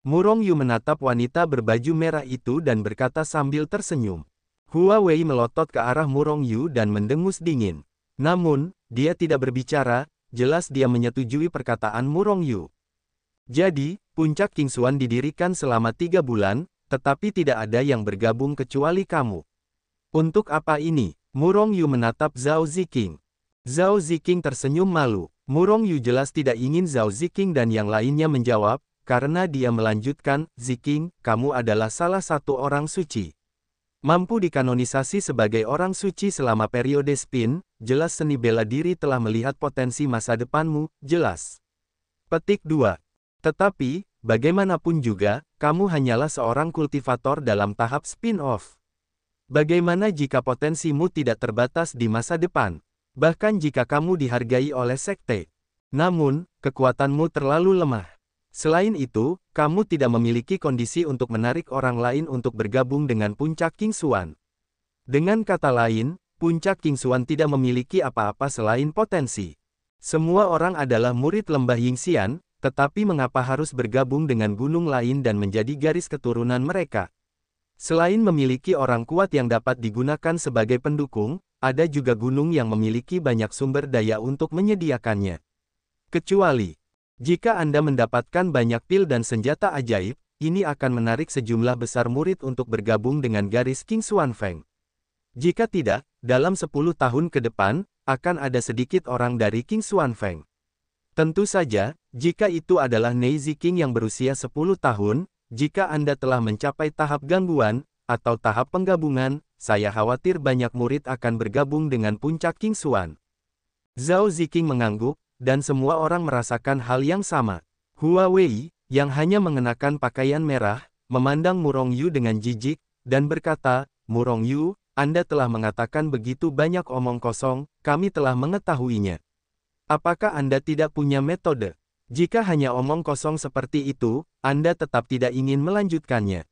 Murong Yu menatap wanita berbaju merah itu dan berkata sambil tersenyum. Hua Wei melotot ke arah Murong Yu dan mendengus dingin. Namun, dia tidak berbicara, jelas dia menyetujui perkataan Murong Yu. Jadi, puncak King Xuan didirikan selama 3 bulan, tetapi tidak ada yang bergabung kecuali kamu. Untuk apa ini? Murong Yu menatap Zhao Ziqing. Zhao Ziqing tersenyum malu. Murong Yu jelas tidak ingin Zhao Ziqing dan yang lainnya menjawab, karena dia melanjutkan, Ziqing, kamu adalah salah satu orang suci. Mampu dikanonisasi sebagai orang suci selama periode Spin, jelas seni bela diri telah melihat potensi masa depanmu, jelas. Petik 2. Tetapi, bagaimanapun juga, kamu hanyalah seorang kultivator dalam tahap spin-off. Bagaimana jika potensimu tidak terbatas di masa depan? Bahkan jika kamu dihargai oleh sekte. Namun, kekuatanmu terlalu lemah. Selain itu, kamu tidak memiliki kondisi untuk menarik orang lain untuk bergabung dengan puncak King Xuan. Dengan kata lain, puncak King Xuan tidak memiliki apa-apa selain potensi. Semua orang adalah murid lembah Yingxian, tetapi mengapa harus bergabung dengan gunung lain dan menjadi garis keturunan mereka? Selain memiliki orang kuat yang dapat digunakan sebagai pendukung, ada juga gunung yang memiliki banyak sumber daya untuk menyediakannya. Kecuali, jika Anda mendapatkan banyak pil dan senjata ajaib, ini akan menarik sejumlah besar murid untuk bergabung dengan garis King Xuan Feng. Jika tidak, dalam 10 tahun ke depan, akan ada sedikit orang dari King Xuan Feng. Tentu saja, jika itu adalah Nei Ziqing yang berusia 10 tahun, jika Anda telah mencapai tahap gangguan, atau tahap penggabungan, saya khawatir banyak murid akan bergabung dengan puncak King Xuan. Zhao Ziqing mengangguk, dan semua orang merasakan hal yang sama. Hua Wei, yang hanya mengenakan pakaian merah, memandang Murong Yu dengan jijik, dan berkata, Murong Yu, Anda telah mengatakan begitu banyak omong kosong, kami telah mengetahuinya. Apakah Anda tidak punya metode? Jika hanya omong kosong seperti itu, Anda tetap tidak ingin melanjutkannya.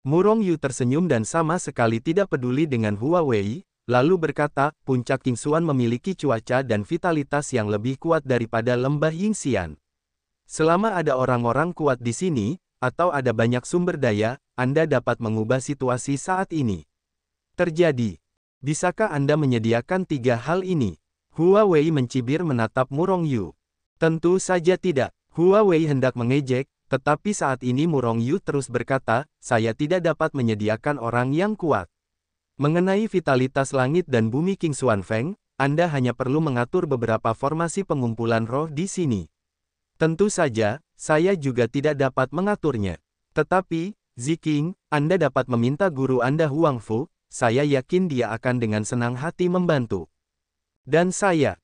Murong Yu tersenyum dan sama sekali tidak peduli dengan Hua Wei, lalu berkata, puncak King Xuan memiliki cuaca dan vitalitas yang lebih kuat daripada lembah Yingxian. Selama ada orang-orang kuat di sini, atau ada banyak sumber daya, Anda dapat mengubah situasi saat ini. Terjadi. Bisakah Anda menyediakan 3 hal ini? Hua Wei mencibir menatap Murong Yu. Tentu saja tidak. Hua Wei hendak mengejek, tetapi saat ini Murong Yu terus berkata, saya tidak dapat menyediakan orang yang kuat. Mengenai vitalitas langit dan bumi King Xuan Feng, Anda hanya perlu mengatur beberapa formasi pengumpulan roh di sini. Tentu saja, saya juga tidak dapat mengaturnya. Tetapi, Ziqing, Anda dapat meminta guru Anda Huang Fu, saya yakin dia akan dengan senang hati membantu. Dan saya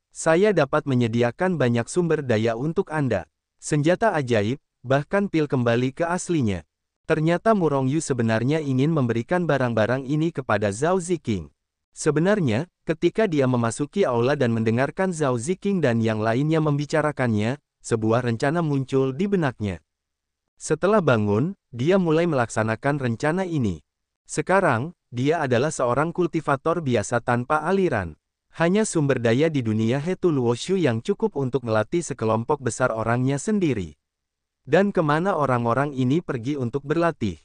dapat menyediakan banyak sumber daya untuk Anda. Senjata ajaib, bahkan pil kembali ke aslinya. Ternyata Murong Yu sebenarnya ingin memberikan barang-barang ini kepada Zhao Ziqing. Sebenarnya, ketika dia memasuki aula dan mendengarkan Zhao Ziqing dan yang lainnya membicarakannya, sebuah rencana muncul di benaknya. Setelah bangun, dia mulai melaksanakan rencana ini. Sekarang, dia adalah seorang kultivator biasa tanpa aliran. Hanya sumber daya di dunia Hetu Luoshu yang cukup untuk melatih sekelompok besar orangnya sendiri. Dan kemana orang-orang ini pergi untuk berlatih?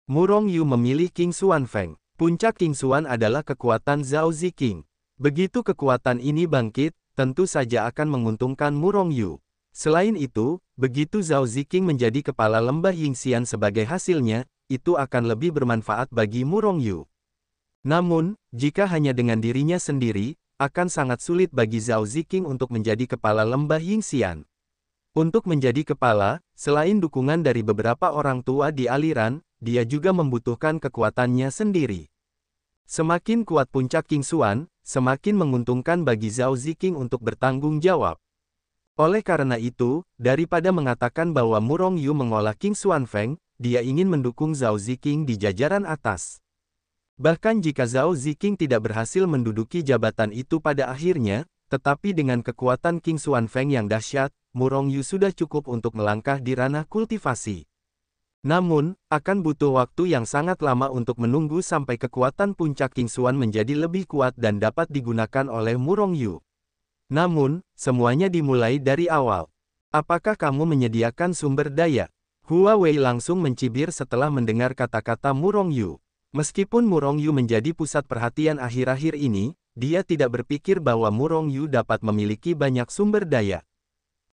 Murong Yu memilih King Xuan Feng. Puncak King Xuan adalah kekuatan Zhao Ziqing. Begitu kekuatan ini bangkit, tentu saja akan menguntungkan Murong Yu. Selain itu, begitu Zhao Ziqing menjadi kepala lembah Yingxian sebagai hasilnya, itu akan lebih bermanfaat bagi Murong Yu. Namun, jika hanya dengan dirinya sendiri, akan sangat sulit bagi Zhao Ziqing untuk menjadi kepala lembah Yingxian. Untuk menjadi kepala, selain dukungan dari beberapa orang tua di aliran, dia juga membutuhkan kekuatannya sendiri. Semakin kuat puncak King Xuan, semakin menguntungkan bagi Zhao Ziqing untuk bertanggung jawab. Oleh karena itu, daripada mengatakan bahwa Murong Yu mengolah King Xuan Feng, dia ingin mendukung Zhao Ziqing di jajaran atas. Bahkan jika Zhao Ziqing tidak berhasil menduduki jabatan itu pada akhirnya, tetapi dengan kekuatan King Xuan Feng yang dahsyat, Murong Yu sudah cukup untuk melangkah di ranah kultivasi. Namun, akan butuh waktu yang sangat lama untuk menunggu sampai kekuatan puncak King Xuan menjadi lebih kuat dan dapat digunakan oleh Murong Yu. Namun, semuanya dimulai dari awal. Apakah kamu menyediakan sumber daya? Hua Wei langsung mencibir setelah mendengar kata-kata Murong Yu. Meskipun Murong Yu menjadi pusat perhatian akhir-akhir ini, dia tidak berpikir bahwa Murong Yu dapat memiliki banyak sumber daya.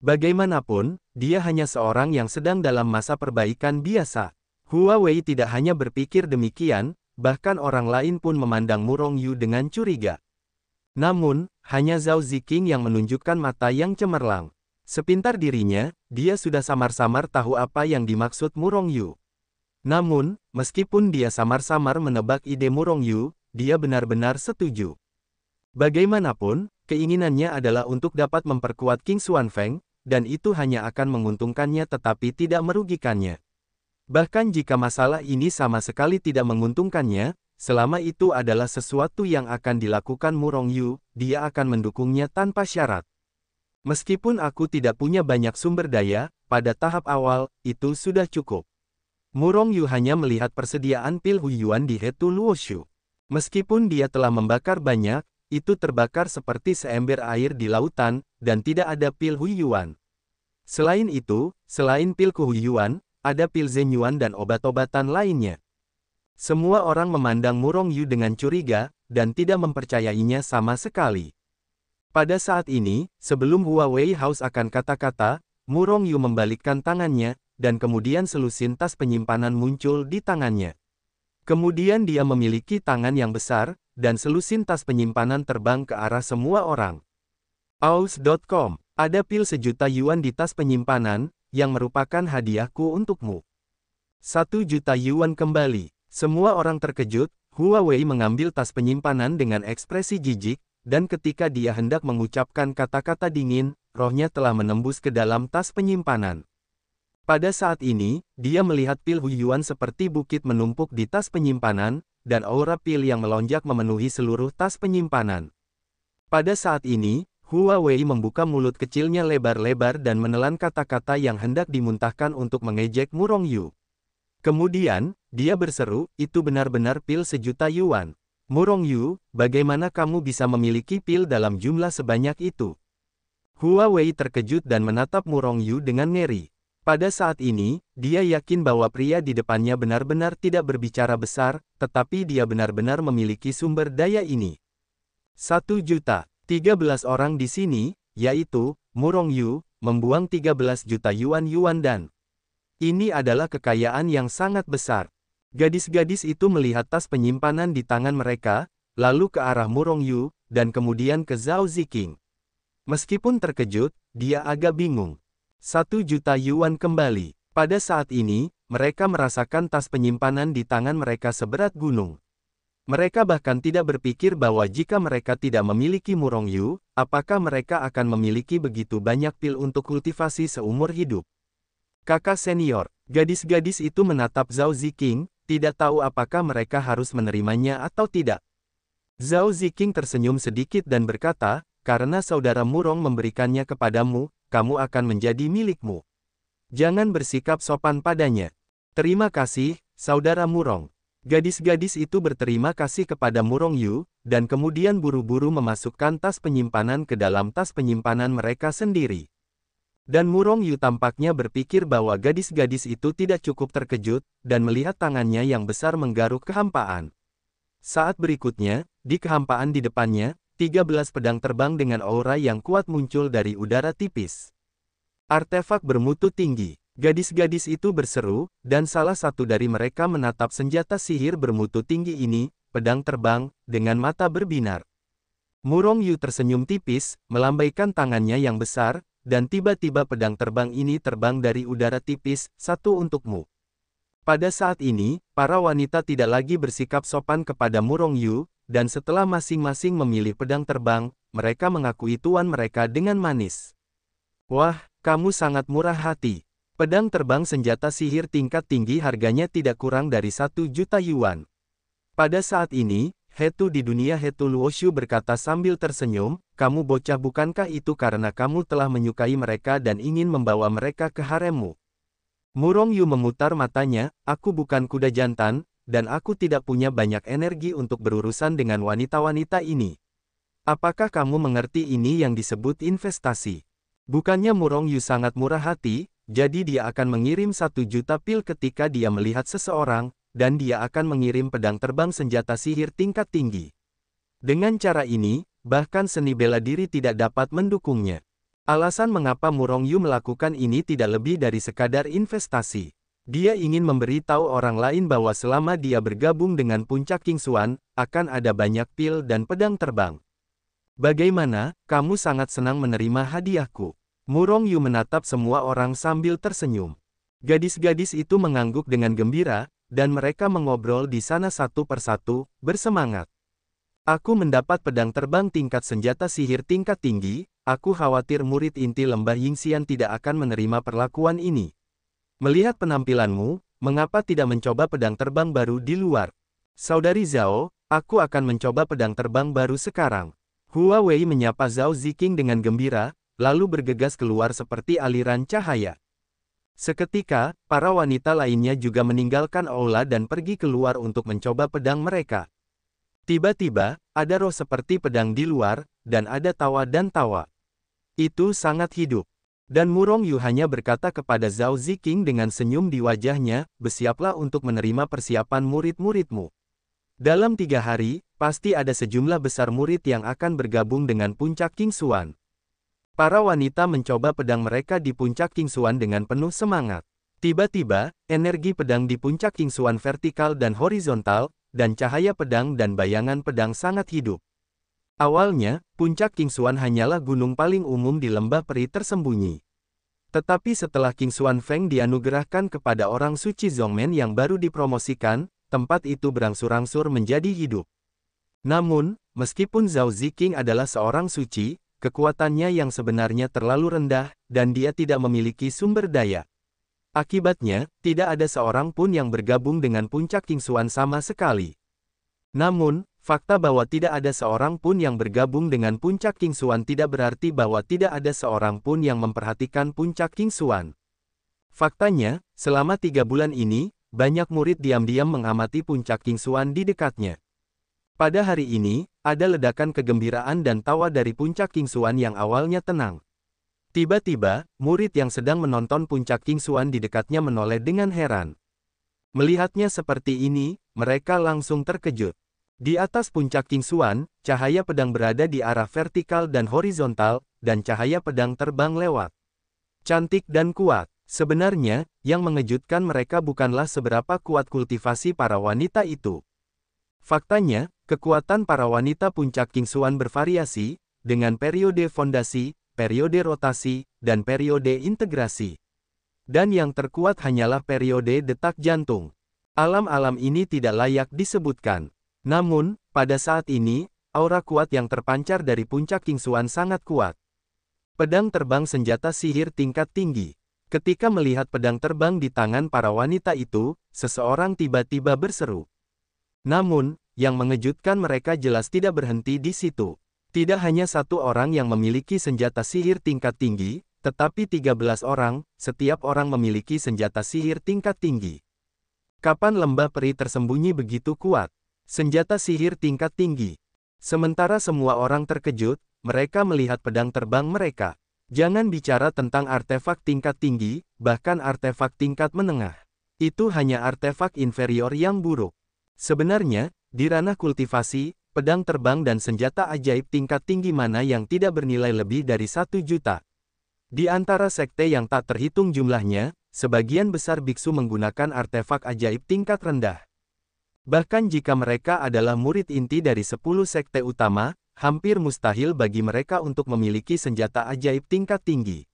Bagaimanapun, dia hanya seorang yang sedang dalam masa perbaikan biasa. Hua Wei tidak hanya berpikir demikian, bahkan orang lain pun memandang Murong Yu dengan curiga. Namun, hanya Zhao Ziqing yang menunjukkan mata yang cemerlang. Sepintar dirinya, dia sudah samar-samar tahu apa yang dimaksud Murong Yu. Namun, meskipun dia samar-samar menebak ide Murong Yu, dia benar-benar setuju. Bagaimanapun, keinginannya adalah untuk dapat memperkuat King Xuanfeng, dan itu hanya akan menguntungkannya tetapi tidak merugikannya. Bahkan jika masalah ini sama sekali tidak menguntungkannya, selama itu adalah sesuatu yang akan dilakukan Murong Yu, dia akan mendukungnya tanpa syarat. Meskipun aku tidak punya banyak sumber daya, pada tahap awal, itu sudah cukup. Murong Yu hanya melihat persediaan pil Huiyuan di Hetu Luoshu. Meskipun dia telah membakar banyak, itu terbakar seperti seember air di lautan, dan tidak ada pil Huiyuan. Selain itu, selain pil Huiyuan, ada pil Zenyuan dan obat-obatan lainnya. Semua orang memandang Murong Yu dengan curiga, dan tidak mempercayainya sama sekali. Pada saat ini, sebelum Hua Wei House akan kata-kata, Murong Yu membalikkan tangannya, dan kemudian selusin tas penyimpanan muncul di tangannya. Kemudian dia memiliki tangan yang besar, dan selusin tas penyimpanan terbang ke arah semua orang. Aus.com, ada pil 1.000.000 yuan di tas penyimpanan, yang merupakan hadiahku untukmu. 1.000.000 yuan kembali. Semua orang terkejut, Hua Wei mengambil tas penyimpanan dengan ekspresi jijik, dan ketika dia hendak mengucapkan kata-kata dingin, rohnya telah menembus ke dalam tas penyimpanan. Pada saat ini, dia melihat pil Huiyuan seperti bukit menumpuk di tas penyimpanan, dan aura pil yang melonjak memenuhi seluruh tas penyimpanan. Pada saat ini, Hua Wei membuka mulut kecilnya lebar-lebar dan menelan kata-kata yang hendak dimuntahkan untuk mengejek Murong Yu. Kemudian, dia berseru, itu benar-benar pil 1.000.000 yuan. Murong Yu, bagaimana kamu bisa memiliki pil dalam jumlah sebanyak itu? Hua Wei terkejut dan menatap Murong Yu dengan ngeri. Pada saat ini, dia yakin bahwa pria di depannya benar-benar tidak berbicara besar, tetapi dia benar-benar memiliki sumber daya ini. 1.000.000. 13 orang di sini, yaitu, Murong Yu, membuang 13 juta yuan dan ini adalah kekayaan yang sangat besar. Gadis-gadis itu melihat tas penyimpanan di tangan mereka, lalu ke arah Murong Yu, dan kemudian ke Zhao Ziqing. Meskipun terkejut, dia agak bingung. 1.000.000 yuan kembali. Pada saat ini, mereka merasakan tas penyimpanan di tangan mereka seberat gunung. Mereka bahkan tidak berpikir bahwa jika mereka tidak memiliki Murong Yu, apakah mereka akan memiliki begitu banyak pil untuk kultivasi seumur hidup. Kakak senior, gadis-gadis itu menatap Zhao Ziqing, tidak tahu apakah mereka harus menerimanya atau tidak. Zhao Ziqing tersenyum sedikit dan berkata, karena saudara Murong memberikannya kepadamu, kamu akan menjadi milikmu. Jangan bersikap sopan padanya. Terima kasih, saudara Murong. Gadis-gadis itu berterima kasih kepada Murong Yu, dan kemudian buru-buru memasukkan tas penyimpanan ke dalam tas penyimpanan mereka sendiri. Dan Murong Yu tampaknya berpikir bahwa gadis-gadis itu tidak cukup terkejut, dan melihat tangannya yang besar menggaruk kehampaan. Saat berikutnya, di kehampaan di depannya, 13 pedang terbang dengan aura yang kuat muncul dari udara tipis. Artefak bermutu tinggi. Gadis-gadis itu berseru, dan salah satu dari mereka menatap senjata sihir bermutu tinggi ini, pedang terbang, dengan mata berbinar. Murong Yu tersenyum tipis, melambaikan tangannya yang besar, dan tiba-tiba pedang terbang ini terbang dari udara tipis, satu untukmu. Pada saat ini, para wanita tidak lagi bersikap sopan kepada Murong Yu, dan setelah masing-masing memilih pedang terbang, mereka mengakui tuan mereka dengan manis. Wah, kamu sangat murah hati. Pedang terbang senjata sihir tingkat tinggi harganya tidak kurang dari 1.000.000 yuan. Pada saat ini, Hetu di dunia Hetu Luoshu berkata sambil tersenyum, kamu bocah bukankah itu karena kamu telah menyukai mereka dan ingin membawa mereka ke haremmu? Murong Yu memutar matanya, aku bukan kuda jantan, dan aku tidak punya banyak energi untuk berurusan dengan wanita-wanita ini. Apakah kamu mengerti ini yang disebut investasi? Bukannya Murong Yu sangat murah hati, jadi dia akan mengirim 1 juta pil ketika dia melihat seseorang, dan dia akan mengirim pedang terbang senjata sihir tingkat tinggi. Dengan cara ini, bahkan seni bela diri tidak dapat mendukungnya. Alasan mengapa Murong Yu melakukan ini tidak lebih dari sekadar investasi. Dia ingin memberitahu orang lain bahwa selama dia bergabung dengan Puncak Kingxuan, akan ada banyak pil dan pedang terbang. Bagaimana, kamu sangat senang menerima hadiahku? Murong Yu menatap semua orang sambil tersenyum. Gadis-gadis itu mengangguk dengan gembira, dan mereka mengobrol di sana satu persatu, bersemangat. Aku mendapat pedang terbang tingkat senjata sihir tingkat tinggi, aku khawatir murid inti lembah Yingxian tidak akan menerima perlakuan ini. Melihat penampilanmu, mengapa tidak mencoba pedang terbang baru di luar? Saudari Zhao, aku akan mencoba pedang terbang baru sekarang. Hua Wei menyapa Zhao Ziqing dengan gembira, lalu bergegas keluar seperti aliran cahaya. Seketika, para wanita lainnya juga meninggalkan aula dan pergi keluar untuk mencoba pedang mereka. Tiba-tiba, ada roh seperti pedang di luar, dan ada tawa dan tawa. Itu sangat hidup. Dan Murong Yu hanya berkata kepada Zhao Ziqing dengan senyum di wajahnya, bersiaplah untuk menerima persiapan murid-muridmu. Dalam 3 hari, pasti ada sejumlah besar murid yang akan bergabung dengan Puncak Kingxuan. Para wanita mencoba pedang mereka di Puncak Kingxuan dengan penuh semangat. Tiba-tiba, energi pedang di Puncak Kingxuan vertikal dan horizontal, dan cahaya pedang dan bayangan pedang sangat hidup. Awalnya, Puncak Kingxuan hanyalah gunung paling umum di lembah peri tersembunyi. Tetapi setelah Kingxuan Feng dianugerahkan kepada orang suci Zhongmen yang baru dipromosikan, tempat itu berangsur-angsur menjadi hidup. Namun, meskipun Zhao Ziqing adalah seorang suci, kekuatannya yang sebenarnya terlalu rendah, dan dia tidak memiliki sumber daya. Akibatnya, tidak ada seorang pun yang bergabung dengan Puncak Kingxuan sama sekali. Namun, fakta bahwa tidak ada seorang pun yang bergabung dengan Puncak Kingxuan tidak berarti bahwa tidak ada seorang pun yang memperhatikan Puncak Kingxuan. Faktanya, selama 3 bulan ini, banyak murid diam-diam mengamati Puncak Kingxuan di dekatnya. Pada hari ini, ada ledakan kegembiraan dan tawa dari Puncak Kingxuan yang awalnya tenang. Tiba-tiba, murid yang sedang menonton Puncak Kingxuan di dekatnya menoleh dengan heran. Melihatnya seperti ini, mereka langsung terkejut. Di atas Puncak Kingxuan, cahaya pedang berada di arah vertikal dan horizontal, dan cahaya pedang terbang lewat. Cantik dan kuat. Sebenarnya, yang mengejutkan mereka bukanlah seberapa kuat kultivasi para wanita itu. Faktanya, kekuatan para wanita Puncak Kingxuan bervariasi, dengan periode fondasi, periode rotasi, dan periode integrasi. Dan yang terkuat hanyalah periode detak jantung. Alam-alam ini tidak layak disebutkan. Namun, pada saat ini, aura kuat yang terpancar dari Puncak Kingxuan sangat kuat. Pedang terbang senjata sihir tingkat tinggi. Ketika melihat pedang terbang di tangan para wanita itu, seseorang tiba-tiba berseru. Namun, yang mengejutkan mereka jelas tidak berhenti di situ. Tidak hanya satu orang yang memiliki senjata sihir tingkat tinggi, tetapi 13 orang, setiap orang memiliki senjata sihir tingkat tinggi. Kapan lembah peri tersembunyi begitu kuat? Senjata sihir tingkat tinggi. Sementara semua orang terkejut, mereka melihat pedang terbang mereka. Jangan bicara tentang artefak tingkat tinggi, bahkan artefak tingkat menengah. Itu hanya artefak inferior yang buruk. Sebenarnya, di ranah kultivasi, pedang terbang dan senjata ajaib tingkat tinggi mana yang tidak bernilai lebih dari 1 juta. Di antara sekte yang tak terhitung jumlahnya, sebagian besar biksu menggunakan artefak ajaib tingkat rendah. Bahkan jika mereka adalah murid inti dari 10 sekte utama, hampir mustahil bagi mereka untuk memiliki senjata ajaib tingkat tinggi.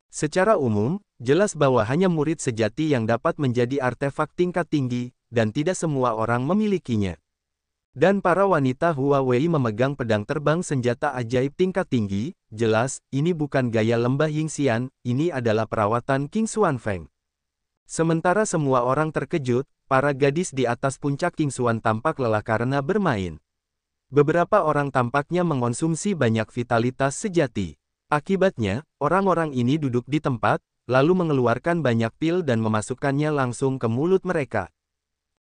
Secara umum, jelas bahwa hanya murid sejati yang dapat menjadi artefak tingkat tinggi, dan tidak semua orang memilikinya. Dan para wanita Hua Wei memegang pedang terbang senjata ajaib tingkat tinggi, jelas, ini bukan gaya lembah Yingxian, ini adalah perawatan Kingxuan Feng. Sementara semua orang terkejut, para gadis di atas Puncak Kingxuan tampak lelah karena bermain. Beberapa orang tampaknya mengonsumsi banyak vitalitas sejati. Akibatnya, orang-orang ini duduk di tempat, lalu mengeluarkan banyak pil dan memasukkannya langsung ke mulut mereka.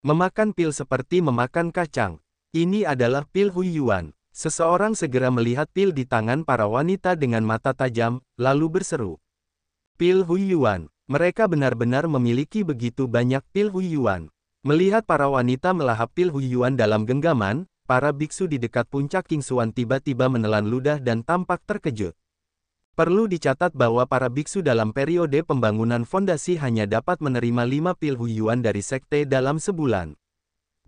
Memakan pil seperti memakan kacang. Ini adalah pil Huiyuan. Seseorang segera melihat pil di tangan para wanita dengan mata tajam, lalu berseru. Pil Huiyuan. Mereka benar-benar memiliki begitu banyak pil Huiyuan. Melihat para wanita melahap pil Huiyuan dalam genggaman, para biksu di dekat puncak Qingxuan tiba-tiba menelan ludah dan tampak terkejut. Perlu dicatat bahwa para biksu dalam periode pembangunan fondasi hanya dapat menerima 5 pil Huiyuan dari sekte dalam sebulan.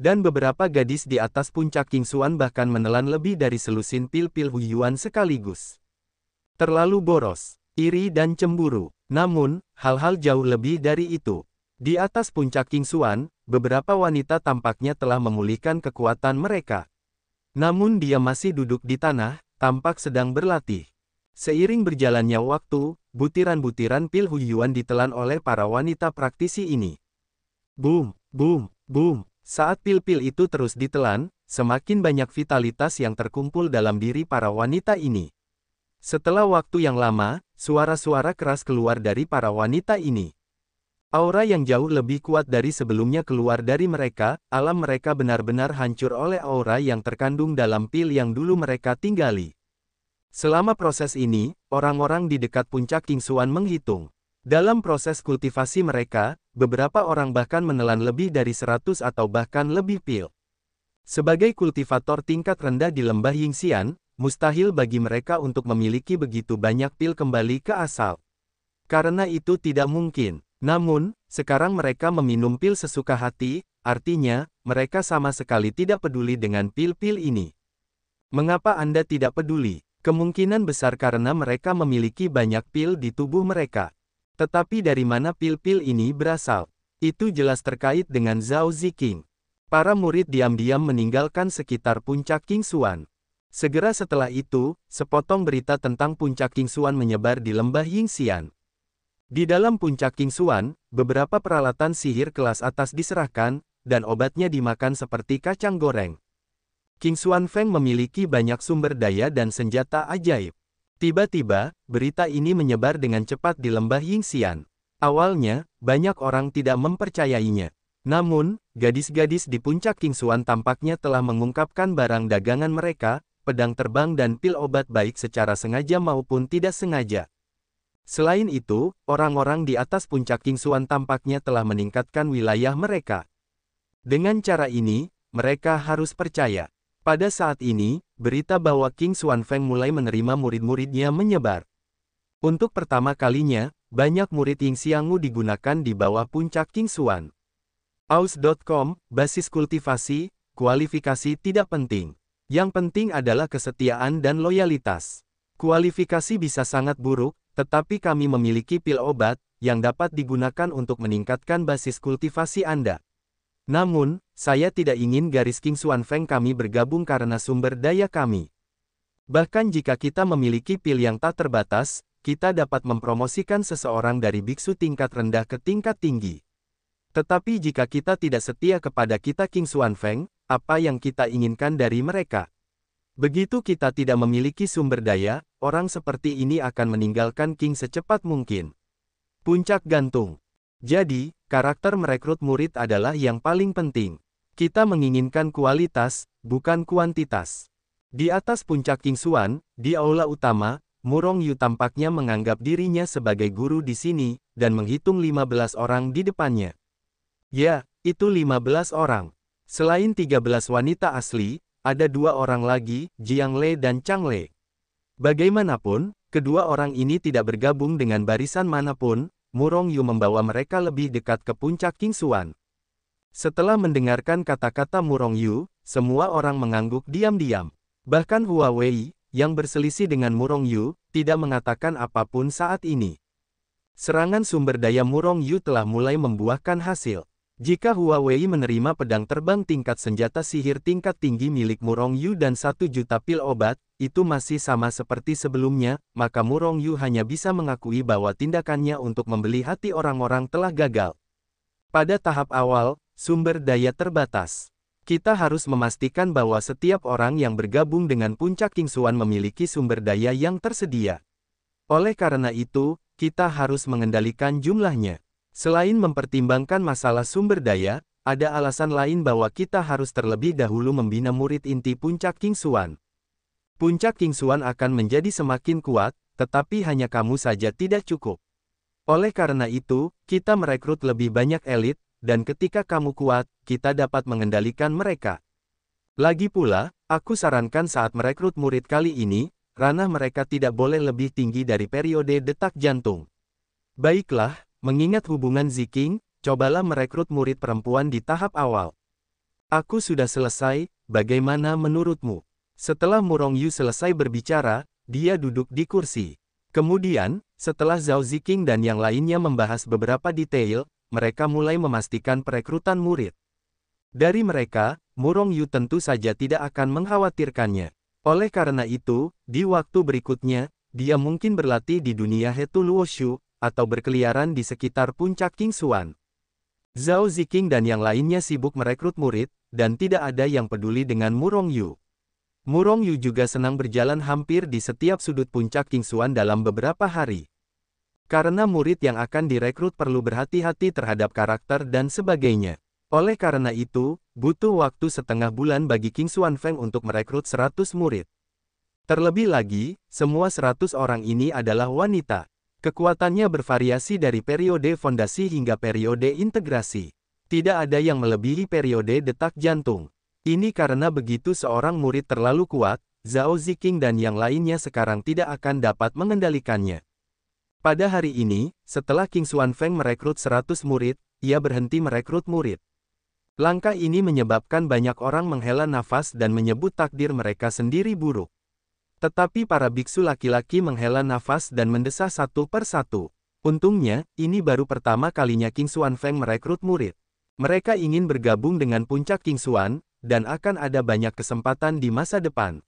Dan beberapa gadis di atas puncak Qingxuan bahkan menelan lebih dari selusin pil-pil Huiyuan sekaligus. Terlalu boros, iri dan cemburu. Namun, hal-hal jauh lebih dari itu. Di atas puncak Qingxuan, beberapa wanita tampaknya telah memulihkan kekuatan mereka. Namun dia masih duduk di tanah, tampak sedang berlatih. Seiring berjalannya waktu, butiran-butiran pil Huiyuan ditelan oleh para wanita praktisi ini. Boom, boom, boom. Saat pil-pil itu terus ditelan, semakin banyak vitalitas yang terkumpul dalam diri para wanita ini. Setelah waktu yang lama, suara-suara keras keluar dari para wanita ini. Aura yang jauh lebih kuat dari sebelumnya keluar dari mereka, alam mereka benar-benar hancur oleh aura yang terkandung dalam pil yang dulu mereka tinggali. Selama proses ini, orang-orang di dekat puncak Qingxuan menghitung. Dalam proses kultivasi mereka, beberapa orang bahkan menelan lebih dari 100 atau bahkan lebih pil. Sebagai kultivator tingkat rendah di lembah Yingxian, mustahil bagi mereka untuk memiliki begitu banyak pil kembali ke asal. Karena itu tidak mungkin. Namun, sekarang mereka meminum pil sesuka hati, artinya, mereka sama sekali tidak peduli dengan pil-pil ini. Mengapa Anda tidak peduli? Kemungkinan besar karena mereka memiliki banyak pil di tubuh mereka. Tetapi dari mana pil-pil ini berasal? Itu jelas terkait dengan Zhao Ziqing. Para murid diam-diam meninggalkan sekitar puncak Qingxuan. Segera setelah itu, sepotong berita tentang puncak Qingxuan menyebar di lembah Yingxian. Di dalam puncak Qingxuan, beberapa peralatan sihir kelas atas diserahkan, dan obatnya dimakan seperti kacang goreng. Qingxuan Feng memiliki banyak sumber daya dan senjata ajaib. Tiba-tiba, berita ini menyebar dengan cepat di lembah Yingxian. Awalnya, banyak orang tidak mempercayainya. Namun, gadis-gadis di puncak Qingxuan tampaknya telah mengungkapkan barang dagangan mereka, pedang terbang dan pil obat baik secara sengaja maupun tidak sengaja. Selain itu, orang-orang di atas puncak Qingxuan tampaknya telah meningkatkan wilayah mereka. Dengan cara ini, mereka harus percaya. Pada saat ini, berita bahwa Qingxuan Feng mulai menerima murid-muridnya menyebar. Untuk pertama kalinya, banyak murid Yingxiangu digunakan di bawah puncak Qingxuan. Aus.com, basis kultivasi, kualifikasi tidak penting. Yang penting adalah kesetiaan dan loyalitas. Kualifikasi bisa sangat buruk, tetapi kami memiliki pil obat, yang dapat digunakan untuk meningkatkan basis kultivasi Anda. Namun, saya tidak ingin garis Qingxuan Feng kami bergabung karena sumber daya kami. Bahkan jika kita memiliki pil yang tak terbatas, kita dapat mempromosikan seseorang dari biksu tingkat rendah ke tingkat tinggi. Tetapi jika kita tidak setia kepada kita Qingxuan Feng, apa yang kita inginkan dari mereka? Begitu kita tidak memiliki sumber daya, orang seperti ini akan meninggalkan King secepat mungkin. Puncak gantung. Jadi, karakter merekrut murid adalah yang paling penting. Kita menginginkan kualitas, bukan kuantitas. Di atas puncak Qingxuan, di aula utama, Murong Yu tampaknya menganggap dirinya sebagai guru di sini, dan menghitung 15 orang di depannya. Ya, itu 15 orang. Selain 13 wanita asli, ada 2 orang lagi, Jiang Lei dan Chang Lei. Bagaimanapun, kedua orang ini tidak bergabung dengan barisan manapun, Murong Yu membawa mereka lebih dekat ke puncak Qingxuan. Setelah mendengarkan kata-kata Murong Yu, semua orang mengangguk diam-diam. Bahkan Hua Wei, yang berselisih dengan Murong Yu, tidak mengatakan apapun saat ini. Serangan sumber daya Murong Yu telah mulai membuahkan hasil. Jika Hua Wei menerima pedang terbang tingkat senjata sihir tingkat tinggi milik Murong Yu dan 1 juta pil obat, itu masih sama seperti sebelumnya, maka Murong Yu hanya bisa mengakui bahwa tindakannya untuk membeli hati orang-orang telah gagal. Pada tahap awal, sumber daya terbatas. Kita harus memastikan bahwa setiap orang yang bergabung dengan puncak Qingxuan memiliki sumber daya yang tersedia. Oleh karena itu, kita harus mengendalikan jumlahnya. Selain mempertimbangkan masalah sumber daya, ada alasan lain bahwa kita harus terlebih dahulu membina murid inti puncak Qingxuan. Puncak Qingxuan akan menjadi semakin kuat, tetapi hanya kamu saja tidak cukup. Oleh karena itu, kita merekrut lebih banyak elit, dan ketika kamu kuat, kita dapat mengendalikan mereka. Lagi pula, aku sarankan saat merekrut murid kali ini, ranah mereka tidak boleh lebih tinggi dari periode detak jantung. Baiklah, mengingat hubungan Ziking, cobalah merekrut murid perempuan di tahap awal. Aku sudah selesai, bagaimana menurutmu? Setelah Murong Yu selesai berbicara, dia duduk di kursi. Kemudian, setelah Zhao Ziking dan yang lainnya membahas beberapa detail, mereka mulai memastikan perekrutan murid. Dari mereka, Murong Yu tentu saja tidak akan mengkhawatirkannya. Oleh karena itu, di waktu berikutnya, dia mungkin berlatih di dunia Hetu Luoshu, atau berkeliaran di sekitar puncak Qingxuan. Zhao Ziking dan yang lainnya sibuk merekrut murid, dan tidak ada yang peduli dengan Murong Yu. Murong Yu juga senang berjalan hampir di setiap sudut puncak Qingxuan dalam beberapa hari. Karena murid yang akan direkrut perlu berhati-hati terhadap karakter dan sebagainya. Oleh karena itu, butuh waktu setengah bulan bagi Qingxuan Feng untuk merekrut 100 murid. Terlebih lagi, semua 100 orang ini adalah wanita. Kekuatannya bervariasi dari periode fondasi hingga periode integrasi. Tidak ada yang melebihi periode detak jantung. Ini karena begitu seorang murid terlalu kuat, Zhao Ziking dan yang lainnya sekarang tidak akan dapat mengendalikannya. Pada hari ini, setelah Qingxuan Feng merekrut 100 murid, ia berhenti merekrut murid. Langkah ini menyebabkan banyak orang menghela nafas dan menyebut takdir mereka sendiri buruk. Tetapi para biksu laki-laki menghela nafas dan mendesah satu per satu. Untungnya, ini baru pertama kalinya Qingxuan Feng merekrut murid. Mereka ingin bergabung dengan puncak Qingxuan, dan akan ada banyak kesempatan di masa depan.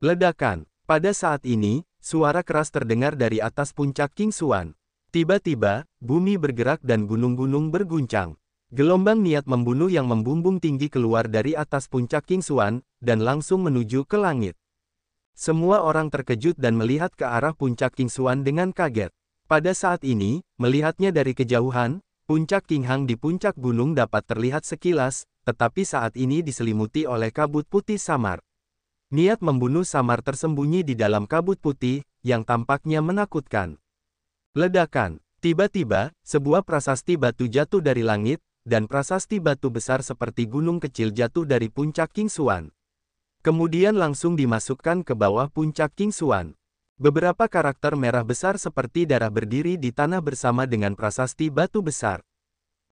Ledakan. Pada saat ini, suara keras terdengar dari atas puncak Qingxuan. Tiba-tiba, bumi bergerak dan gunung-gunung berguncang. Gelombang niat membunuh yang membumbung tinggi keluar dari atas puncak Qingxuan, dan langsung menuju ke langit. Semua orang terkejut dan melihat ke arah puncak Qingxuan dengan kaget. Pada saat ini, melihatnya dari kejauhan, puncak Qinghang di puncak gunung dapat terlihat sekilas, tetapi saat ini diselimuti oleh kabut putih samar. Niat membunuh samar tersembunyi di dalam kabut putih, yang tampaknya menakutkan. Ledakan. Tiba-tiba, sebuah prasasti batu jatuh dari langit, dan prasasti batu besar seperti gunung kecil jatuh dari puncak Qingxuan. Kemudian langsung dimasukkan ke bawah puncak Qingxuan. Beberapa karakter merah besar seperti darah berdiri di tanah bersama dengan prasasti batu besar.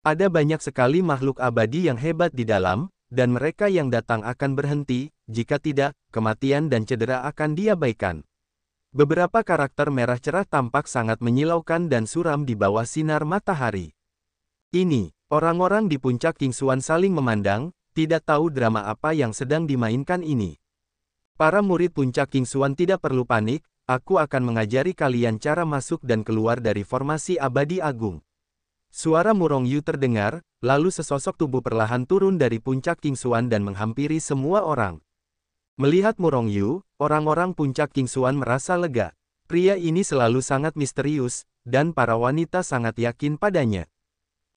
Ada banyak sekali makhluk abadi yang hebat di dalam, dan mereka yang datang akan berhenti, jika tidak, kematian dan cedera akan diabaikan. Beberapa karakter merah cerah tampak sangat menyilaukan dan suram di bawah sinar matahari. Ini, orang-orang di puncak Qingxuan saling memandang, tidak tahu drama apa yang sedang dimainkan ini. Para murid puncak Qingxuan tidak perlu panik, aku akan mengajari kalian cara masuk dan keluar dari formasi abadi agung. Suara Murong Yu terdengar, lalu sesosok tubuh perlahan turun dari puncak Qingxuan dan menghampiri semua orang. Melihat Murong Yu, orang-orang puncak Qingxuan merasa lega. Pria ini selalu sangat misterius, dan para wanita sangat yakin padanya.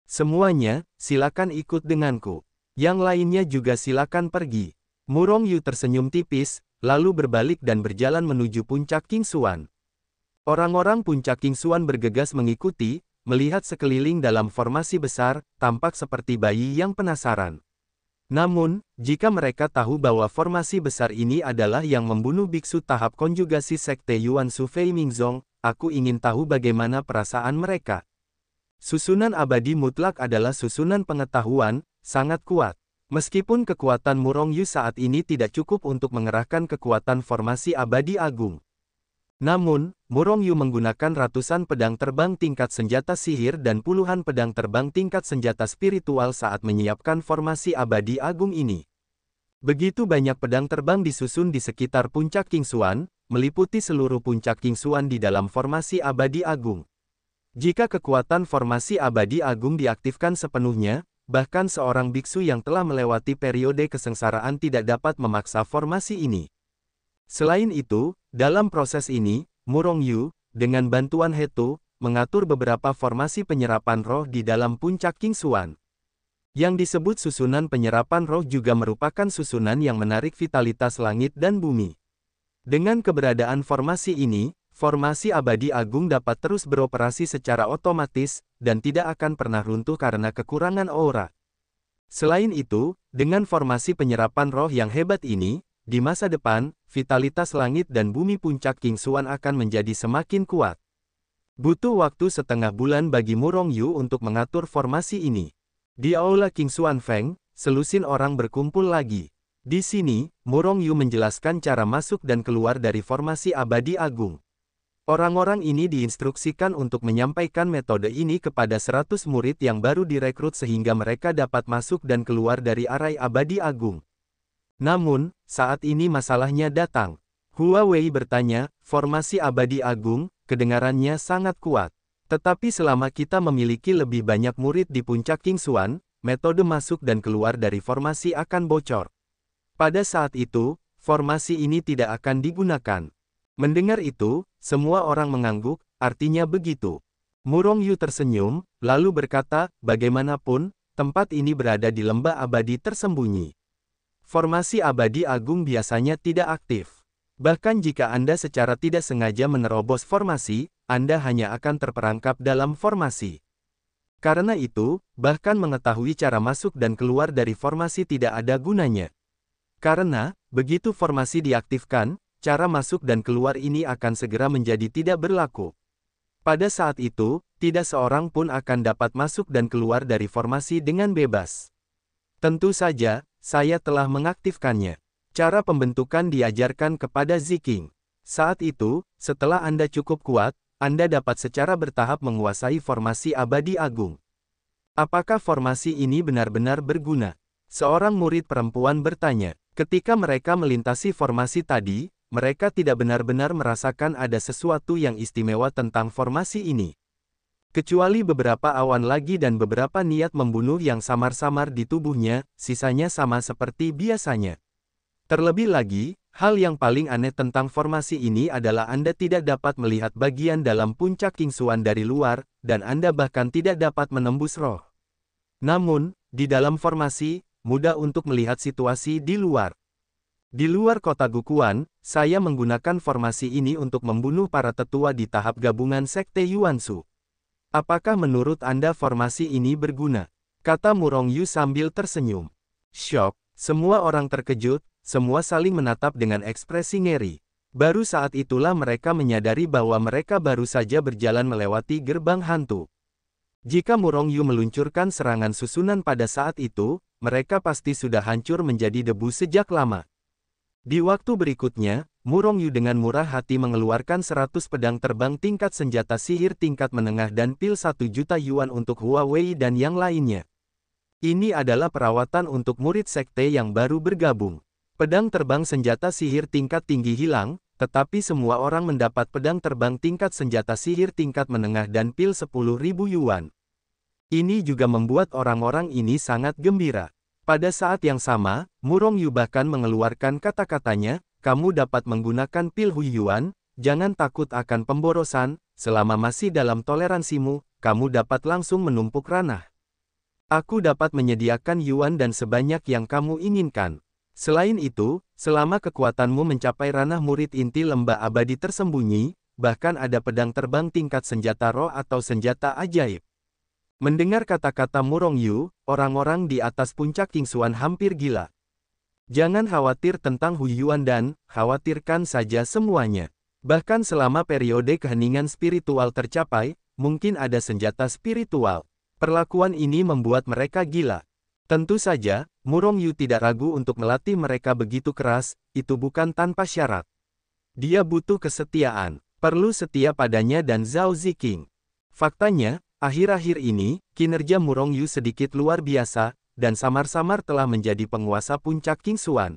Semuanya, silakan ikut denganku. Yang lainnya juga silakan pergi. Murong Yu tersenyum tipis, lalu berbalik dan berjalan menuju puncak Qingxuan. Orang-orang puncak Qingxuan bergegas mengikuti, melihat sekeliling dalam formasi besar, tampak seperti bayi yang penasaran. Namun, jika mereka tahu bahwa formasi besar ini adalah yang membunuh biksu tahap konjugasi sekte Yuan Su Fei Mingzong, aku ingin tahu bagaimana perasaan mereka. Susunan abadi mutlak adalah susunan pengetahuan, sangat kuat. Meskipun kekuatan Murong Yu saat ini tidak cukup untuk mengerahkan kekuatan formasi abadi agung. Namun, Murong Yu menggunakan ratusan pedang terbang tingkat senjata sihir dan puluhan pedang terbang tingkat senjata spiritual saat menyiapkan formasi abadi agung ini. Begitu banyak pedang terbang disusun di sekitar puncak Qingxuan, meliputi seluruh puncak Qingxuan di dalam formasi abadi agung. Jika kekuatan formasi abadi agung diaktifkan sepenuhnya, bahkan seorang biksu yang telah melewati periode kesengsaraan tidak dapat memaksa formasi ini. Selain itu, dalam proses ini, Murong Yu, dengan bantuan Hetu, mengatur beberapa formasi penyerapan roh di dalam puncak Qingxuan. Yang disebut susunan penyerapan roh juga merupakan susunan yang menarik vitalitas langit dan bumi. Dengan keberadaan formasi ini, formasi abadi agung dapat terus beroperasi secara otomatis, dan tidak akan pernah runtuh karena kekurangan aura. Selain itu, dengan formasi penyerapan roh yang hebat ini, di masa depan, vitalitas langit dan bumi puncak King Xuan akan menjadi semakin kuat. Butuh waktu setengah bulan bagi Murong Yu untuk mengatur formasi ini. Di Aula King Xuan Feng, selusin orang berkumpul lagi. Di sini, Murong Yu menjelaskan cara masuk dan keluar dari formasi abadi agung. Orang-orang ini diinstruksikan untuk menyampaikan metode ini kepada 100 murid yang baru direkrut sehingga mereka dapat masuk dan keluar dari arai abadi agung. Namun, saat ini masalahnya datang. Hua Wei bertanya, formasi abadi agung, kedengarannya sangat kuat. Tetapi selama kita memiliki lebih banyak murid di puncak King Xuan, metode masuk dan keluar dari formasi akan bocor. Pada saat itu, formasi ini tidak akan digunakan. Mendengar itu, semua orang mengangguk, artinya begitu. Murong Yu tersenyum, lalu berkata, bagaimanapun, tempat ini berada di lembah abadi tersembunyi. Formasi abadi agung biasanya tidak aktif. Bahkan jika Anda secara tidak sengaja menerobos formasi, Anda hanya akan terperangkap dalam formasi. Karena itu, bahkan mengetahui cara masuk dan keluar dari formasi tidak ada gunanya. Karena, begitu formasi diaktifkan, cara masuk dan keluar ini akan segera menjadi tidak berlaku. Pada saat itu, tidak seorang pun akan dapat masuk dan keluar dari formasi dengan bebas. Tentu saja, saya telah mengaktifkannya. Cara pembentukan diajarkan kepada Ziking. Saat itu, setelah Anda cukup kuat, Anda dapat secara bertahap menguasai formasi abadi agung. Apakah formasi ini benar-benar berguna? Seorang murid perempuan bertanya. Ketika mereka melintasi formasi tadi, mereka tidak benar-benar merasakan ada sesuatu yang istimewa tentang formasi ini. Kecuali beberapa awan lagi dan beberapa niat membunuh yang samar-samar di tubuhnya, sisanya sama seperti biasanya. Terlebih lagi, hal yang paling aneh tentang formasi ini adalah Anda tidak dapat melihat bagian dalam puncak King Xuan dari luar, dan Anda bahkan tidak dapat menembus roh. Namun, di dalam formasi, mudah untuk melihat situasi di luar. Di luar kota Gukuan, saya menggunakan formasi ini untuk membunuh para tetua di tahap gabungan Sekte Yuansu. Apakah menurut Anda formasi ini berguna? Kata Murong Yu sambil tersenyum. Syok, semua orang terkejut, semua saling menatap dengan ekspresi ngeri. Baru saat itulah mereka menyadari bahwa mereka baru saja berjalan melewati gerbang hantu. Jika Murong Yu meluncurkan serangan susunan pada saat itu, mereka pasti sudah hancur menjadi debu sejak lama. Di waktu berikutnya, Murong Yu dengan murah hati mengeluarkan 100 pedang terbang tingkat senjata sihir tingkat menengah dan pil 1 juta yuan untuk Hua Wei dan yang lainnya. Ini adalah perawatan untuk murid sekte yang baru bergabung. Pedang terbang senjata sihir tingkat tinggi hilang, tetapi semua orang mendapat pedang terbang tingkat senjata sihir tingkat menengah dan pil 10.000 yuan. Ini juga membuat orang-orang ini sangat gembira. Pada saat yang sama, Murong Yu bahkan mengeluarkan kata-katanya, kamu dapat menggunakan pil Hui Yuan, jangan takut akan pemborosan, selama masih dalam toleransimu, kamu dapat langsung menumpuk ranah. Aku dapat menyediakan Yuan dan sebanyak yang kamu inginkan. Selain itu, selama kekuatanmu mencapai ranah murid inti lembah abadi tersembunyi, bahkan ada pedang terbang tingkat senjata roh atau senjata ajaib. Mendengar kata-kata Murong Yu, orang-orang di atas puncak King Xuan hampir gila. Jangan khawatir tentang Hui Yuan dan, khawatirkan saja semuanya. Bahkan selama periode keheningan spiritual tercapai, mungkin ada senjata spiritual. Perlakuan ini membuat mereka gila. Tentu saja, Murong Yu tidak ragu untuk melatih mereka begitu keras, itu bukan tanpa syarat. Dia butuh kesetiaan, perlu setia padanya dan Zhao Ziking. Faktanya, akhir-akhir ini, kinerja Murong Yu sedikit luar biasa, dan samar-samar telah menjadi penguasa puncak King Xuan.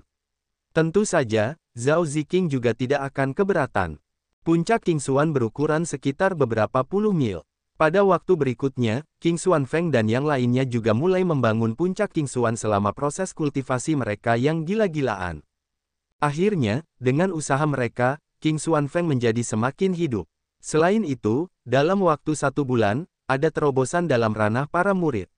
Tentu saja, Zhao Ziking juga tidak akan keberatan. Puncak King Xuan berukuran sekitar beberapa puluh mil. Pada waktu berikutnya, King Xuan Feng dan yang lainnya juga mulai membangun puncak King Xuan selama proses kultivasi mereka yang gila-gilaan. Akhirnya, dengan usaha mereka, King Xuan Feng menjadi semakin hidup. Selain itu, dalam waktu 1 bulan, ada terobosan dalam ranah para murid.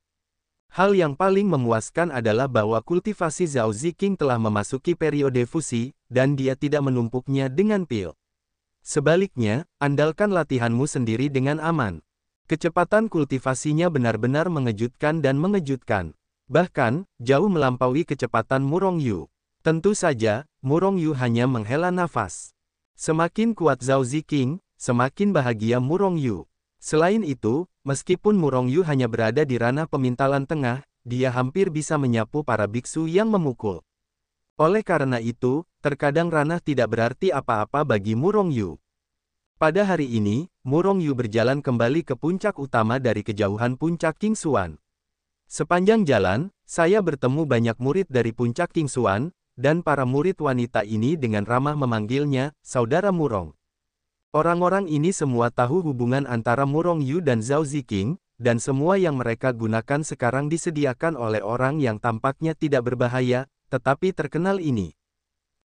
Hal yang paling memuaskan adalah bahwa kultivasi Zhao Ziking telah memasuki periode fusi, dan dia tidak menumpuknya dengan pil. Sebaliknya, andalkan latihanmu sendiri dengan aman. Kecepatan kultivasinya benar-benar mengejutkan dan mengejutkan. Bahkan, jauh melampaui kecepatan Murong Yu. Tentu saja, Murong Yu hanya menghela nafas. Semakin kuat Zhao Ziqing, semakin bahagia Murong Yu. Selain itu, meskipun Murong Yu hanya berada di ranah pemintalan tengah, dia hampir bisa menyapu para biksu yang memukul. Oleh karena itu, terkadang ranah tidak berarti apa-apa bagi Murong Yu. Pada hari ini, Murong Yu berjalan kembali ke puncak utama dari kejauhan puncak Qingxuan. Sepanjang jalan, saya bertemu banyak murid dari puncak Qingxuan, dan para murid wanita ini dengan ramah memanggilnya, Saudara Murong. Orang-orang ini semua tahu hubungan antara Murong Yu dan Zhao Ziqing, dan semua yang mereka gunakan sekarang disediakan oleh orang yang tampaknya tidak berbahaya, tetapi terkenal ini.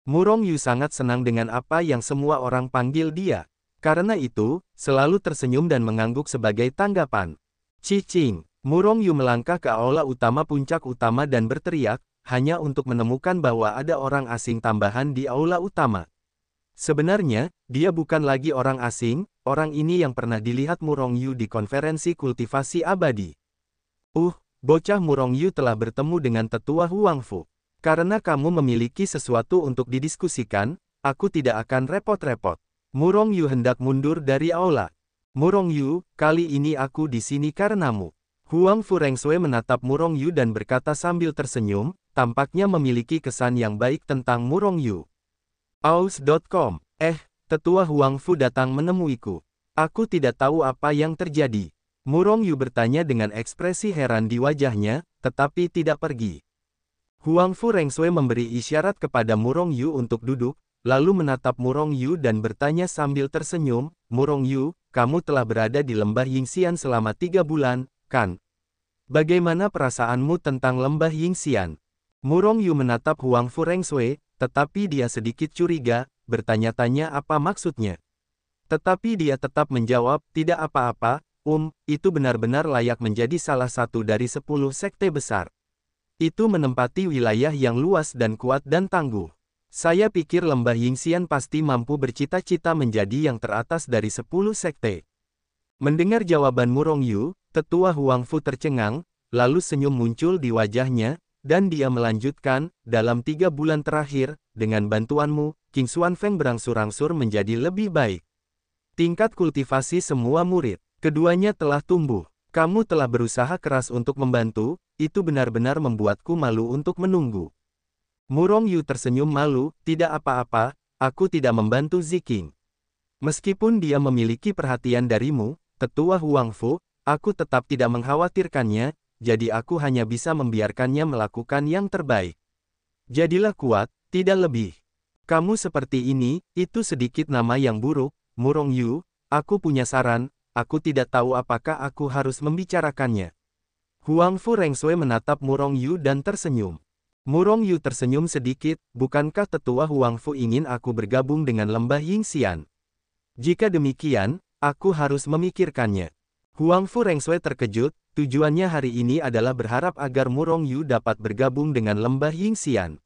Murong Yu sangat senang dengan apa yang semua orang panggil dia. Karena itu, selalu tersenyum dan mengangguk sebagai tanggapan. Cicing, Murong Yu melangkah ke aula utama puncak utama dan berteriak, hanya untuk menemukan bahwa ada orang asing tambahan di aula utama. Sebenarnya, dia bukan lagi orang asing, orang ini yang pernah dilihat Murong Yu di konferensi kultivasi abadi. Bocah Murong Yu telah bertemu dengan tetua Huang Fu. Karena kamu memiliki sesuatu untuk didiskusikan, aku tidak akan repot-repot. Murong Yu hendak mundur dari aula. Murong Yu, kali ini aku di sini karenamu. Huang Fu Rengsui menatap Murong Yu dan berkata sambil tersenyum, tampaknya memiliki kesan yang baik tentang Murong Yu. Aus.com. Tetua Huang Fu datang menemuiku. Aku tidak tahu apa yang terjadi. Murong Yu bertanya dengan ekspresi heran di wajahnya, tetapi tidak pergi. Huang Fu Rengsui memberi isyarat kepada Murong Yu untuk duduk, lalu menatap Murong Yu dan bertanya sambil tersenyum, Murong Yu, kamu telah berada di lembah Yingxian selama 3 bulan, kan? Bagaimana perasaanmu tentang lembah Yingxian? Murong Yu menatap Huang Fu Rengsui, tetapi dia sedikit curiga, bertanya-tanya apa maksudnya. Tetapi dia tetap menjawab, tidak apa-apa, itu benar-benar layak menjadi salah satu dari 10 sekte besar. Itu menempati wilayah yang luas dan kuat dan tangguh. Saya pikir lembah Yingxian pasti mampu bercita-cita menjadi yang teratas dari 10 sekte. Mendengar jawaban Murong Yu, tetua Huang Fu tercengang, lalu senyum muncul di wajahnya, dan dia melanjutkan, dalam 3 bulan terakhir, dengan bantuanmu, Qingxuan Feng berangsur-angsur menjadi lebih baik. Tingkat kultivasi semua murid, keduanya telah tumbuh. Kamu telah berusaha keras untuk membantu, itu benar-benar membuatku malu untuk menunggu. Murong Yu tersenyum malu, tidak apa-apa, aku tidak membantu Ziqing. Meskipun dia memiliki perhatian darimu, tetua Huang Fu, aku tetap tidak mengkhawatirkannya, jadi aku hanya bisa membiarkannya melakukan yang terbaik. Jadilah kuat, tidak lebih. Kamu seperti ini, itu sedikit nama yang buruk, Murong Yu, aku punya saran. Aku tidak tahu apakah aku harus membicarakannya. Huang Fu Rengsui menatap Murong Yu dan tersenyum. Murong Yu tersenyum sedikit, bukankah tetua Huang Fu ingin aku bergabung dengan lembah Yingxian? Jika demikian, aku harus memikirkannya. Huang Fu Rengsui terkejut, tujuannya hari ini adalah berharap agar Murong Yu dapat bergabung dengan lembah Yingxian.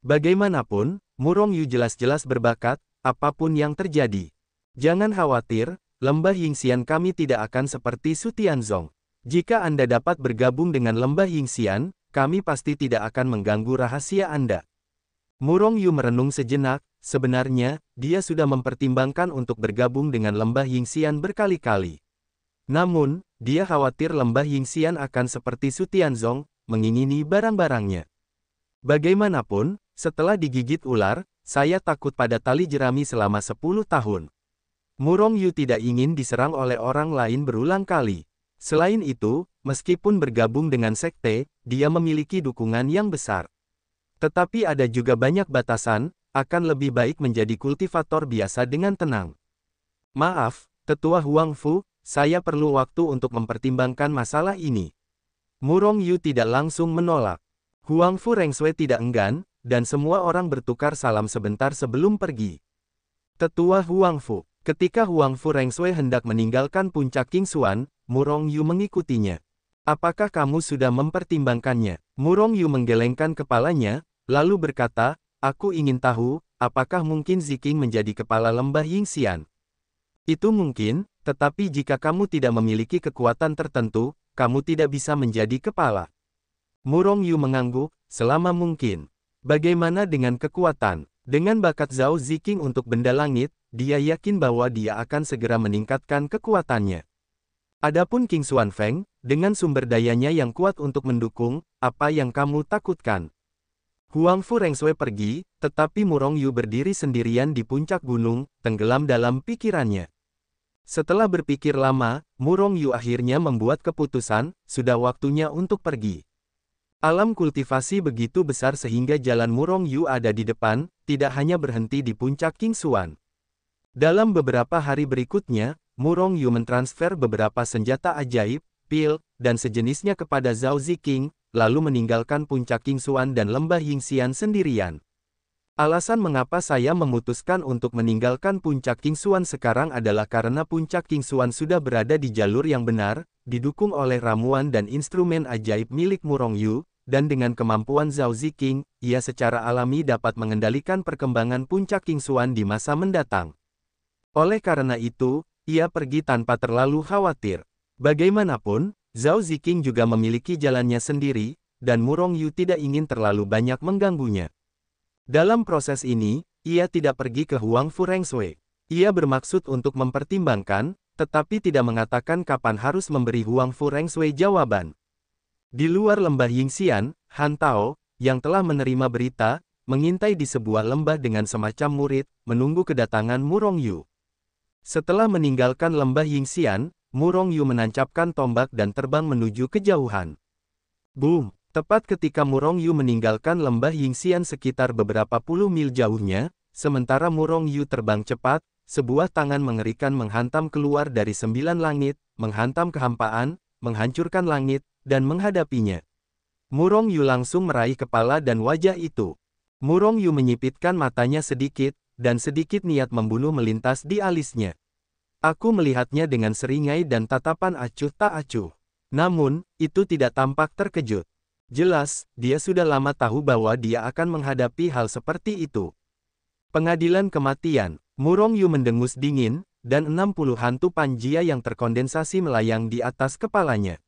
Bagaimanapun, Murong Yu jelas-jelas berbakat, apapun yang terjadi. Jangan khawatir, lembah Yingxian kami tidak akan seperti Su Tianzong. Jika Anda dapat bergabung dengan lembah Yingxian, kami pasti tidak akan mengganggu rahasia Anda. Murong Yu merenung sejenak, sebenarnya, dia sudah mempertimbangkan untuk bergabung dengan lembah Yingxian berkali-kali. Namun, dia khawatir lembah Yingxian akan seperti Su Tianzong, mengingini barang-barangnya. Bagaimanapun, setelah digigit ular, saya takut pada tali jerami selama 10 tahun. Murong Yu tidak ingin diserang oleh orang lain berulang kali. Selain itu, meskipun bergabung dengan sekte, dia memiliki dukungan yang besar. Tetapi ada juga banyak batasan, akan lebih baik menjadi kultivator biasa dengan tenang. Maaf, tetua Huang Fu, saya perlu waktu untuk mempertimbangkan masalah ini. Murong Yu tidak langsung menolak. Huang Fu Rengsui tidak enggan, dan semua orang bertukar salam sebentar sebelum pergi. Tetua Huang Fu. Ketika Huang Fu Rengsui hendak meninggalkan puncak Qingxuan, Murong Yu mengikutinya. Apakah kamu sudah mempertimbangkannya? Murong Yu menggelengkan kepalanya, lalu berkata, aku ingin tahu, apakah mungkin Ziqing menjadi kepala lembah Yingxian? Itu mungkin, tetapi jika kamu tidak memiliki kekuatan tertentu, kamu tidak bisa menjadi kepala. Murong Yu mengangguk, selama mungkin. Bagaimana dengan kekuatan? Dengan bakat Zhao Ziqing untuk benda langit, dia yakin bahwa dia akan segera meningkatkan kekuatannya. Adapun King Xuanfeng, dengan sumber dayanya yang kuat untuk mendukung, apa yang kamu takutkan? Huang Fu Rengsui pergi, tetapi Murong Yu berdiri sendirian di puncak gunung, tenggelam dalam pikirannya. Setelah berpikir lama, Murong Yu akhirnya membuat keputusan, sudah waktunya untuk pergi. Alam kultivasi begitu besar sehingga jalan Murong Yu ada di depan, tidak hanya berhenti di puncak King Xuan. Dalam beberapa hari berikutnya, Murong Yu mentransfer beberapa senjata ajaib, pil, dan sejenisnya kepada Zhao Ziqing, lalu meninggalkan puncak King Xuan dan lembah Yingxian sendirian. Alasan mengapa saya memutuskan untuk meninggalkan puncak King Xuan sekarang adalah karena puncak King Xuan sudah berada di jalur yang benar, didukung oleh ramuan dan instrumen ajaib milik Murong Yu, dan dengan kemampuan Zhao Ziqing, ia secara alami dapat mengendalikan perkembangan puncak King Xuan di masa mendatang. Oleh karena itu, ia pergi tanpa terlalu khawatir. Bagaimanapun, Zhao Ziqing juga memiliki jalannya sendiri, dan Murong Yu tidak ingin terlalu banyak mengganggunya. Dalam proses ini, ia tidak pergi ke Huang Fu Rengsui. Ia bermaksud untuk mempertimbangkan, tetapi tidak mengatakan kapan harus memberi Huang Fu Rengsui jawaban. Di luar lembah Yingxian, Han Tao, yang telah menerima berita, mengintai di sebuah lembah dengan semacam murid, menunggu kedatangan Murong Yu. Setelah meninggalkan lembah Yingxian, Murong Yu menancapkan tombak dan terbang menuju kejauhan. Boom! Tepat ketika Murong Yu meninggalkan lembah Yingxian sekitar beberapa puluh mil jauhnya, sementara Murong Yu terbang cepat, sebuah tangan mengerikan menghantam keluar dari 9 langit, menghantam kehampaan, menghancurkan langit, dan menghadapinya. Murong Yu langsung meraih kepala dan wajah itu. Murong Yu menyipitkan matanya sedikit, dan sedikit niat membunuh melintas di alisnya. Aku melihatnya dengan seringai dan tatapan acuh tak acuh. Namun, itu tidak tampak terkejut. Jelas, dia sudah lama tahu bahwa dia akan menghadapi hal seperti itu. Pengadilan kematian. Murong Yu mendengus dingin, dan 60 hantu Panjia yang terkondensasi melayang di atas kepalanya.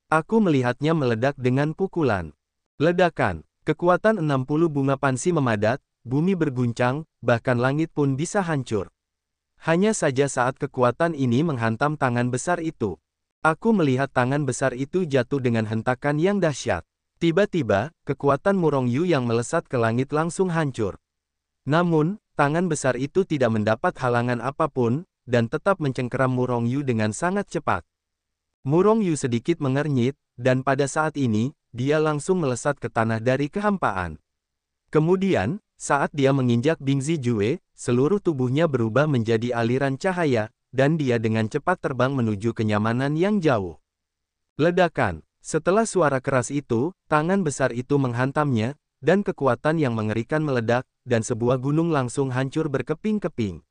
Aku melihatnya meledak dengan pukulan. Ledakan. Kekuatan 60 bunga pansi memadat, bumi berguncang, bahkan langit pun bisa hancur. Hanya saja saat kekuatan ini menghantam tangan besar itu. Aku melihat tangan besar itu jatuh dengan hentakan yang dahsyat. Tiba-tiba, kekuatan Murong Yu yang melesat ke langit langsung hancur. Namun, tangan besar itu tidak mendapat halangan apapun, dan tetap mencengkeram Murong Yu dengan sangat cepat. Murong Yu sedikit mengernyit, dan pada saat ini, dia langsung melesat ke tanah dari kehampaan. Kemudian, saat dia menginjak Bingzi Jue, seluruh tubuhnya berubah menjadi aliran cahaya, dan dia dengan cepat terbang menuju kenyamanan yang jauh. Ledakan. Setelah suara keras itu, tangan besar itu menghantamnya, dan kekuatan yang mengerikan meledak, dan sebuah gunung langsung hancur berkeping-keping.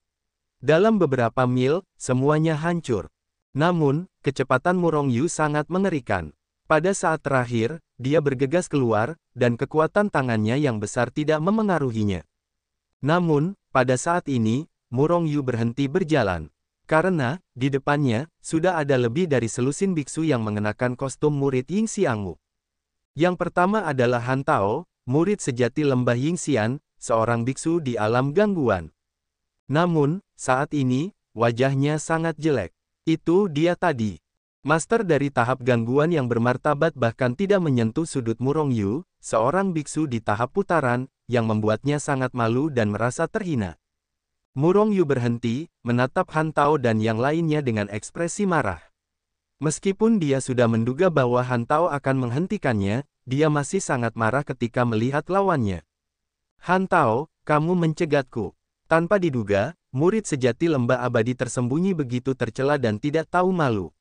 Dalam beberapa mil, semuanya hancur. Namun, kecepatan Murong Yu sangat mengerikan. Pada saat terakhir, dia bergegas keluar, dan kekuatan tangannya yang besar tidak memengaruhinya. Namun, pada saat ini, Murong Yu berhenti berjalan. Karena, di depannya, sudah ada lebih dari selusin biksu yang mengenakan kostum murid Yingxiangmu. Yang pertama adalah Han Tao, murid sejati lembah Yingxian, seorang biksu di alam gangguan. Namun, saat ini, wajahnya sangat jelek. Itu dia tadi. Master dari tahap gangguan yang bermartabat bahkan tidak menyentuh sudut Murong Yu, seorang biksu di tahap putaran, yang membuatnya sangat malu dan merasa terhina. Murong Yu berhenti, menatap Han Tao dan yang lainnya dengan ekspresi marah. Meskipun dia sudah menduga bahwa Han Tao akan menghentikannya, dia masih sangat marah ketika melihat lawannya. Han Tao, kamu mencegatku. Tanpa diduga, murid sejati lembah abadi tersembunyi begitu tercela dan tidak tahu malu.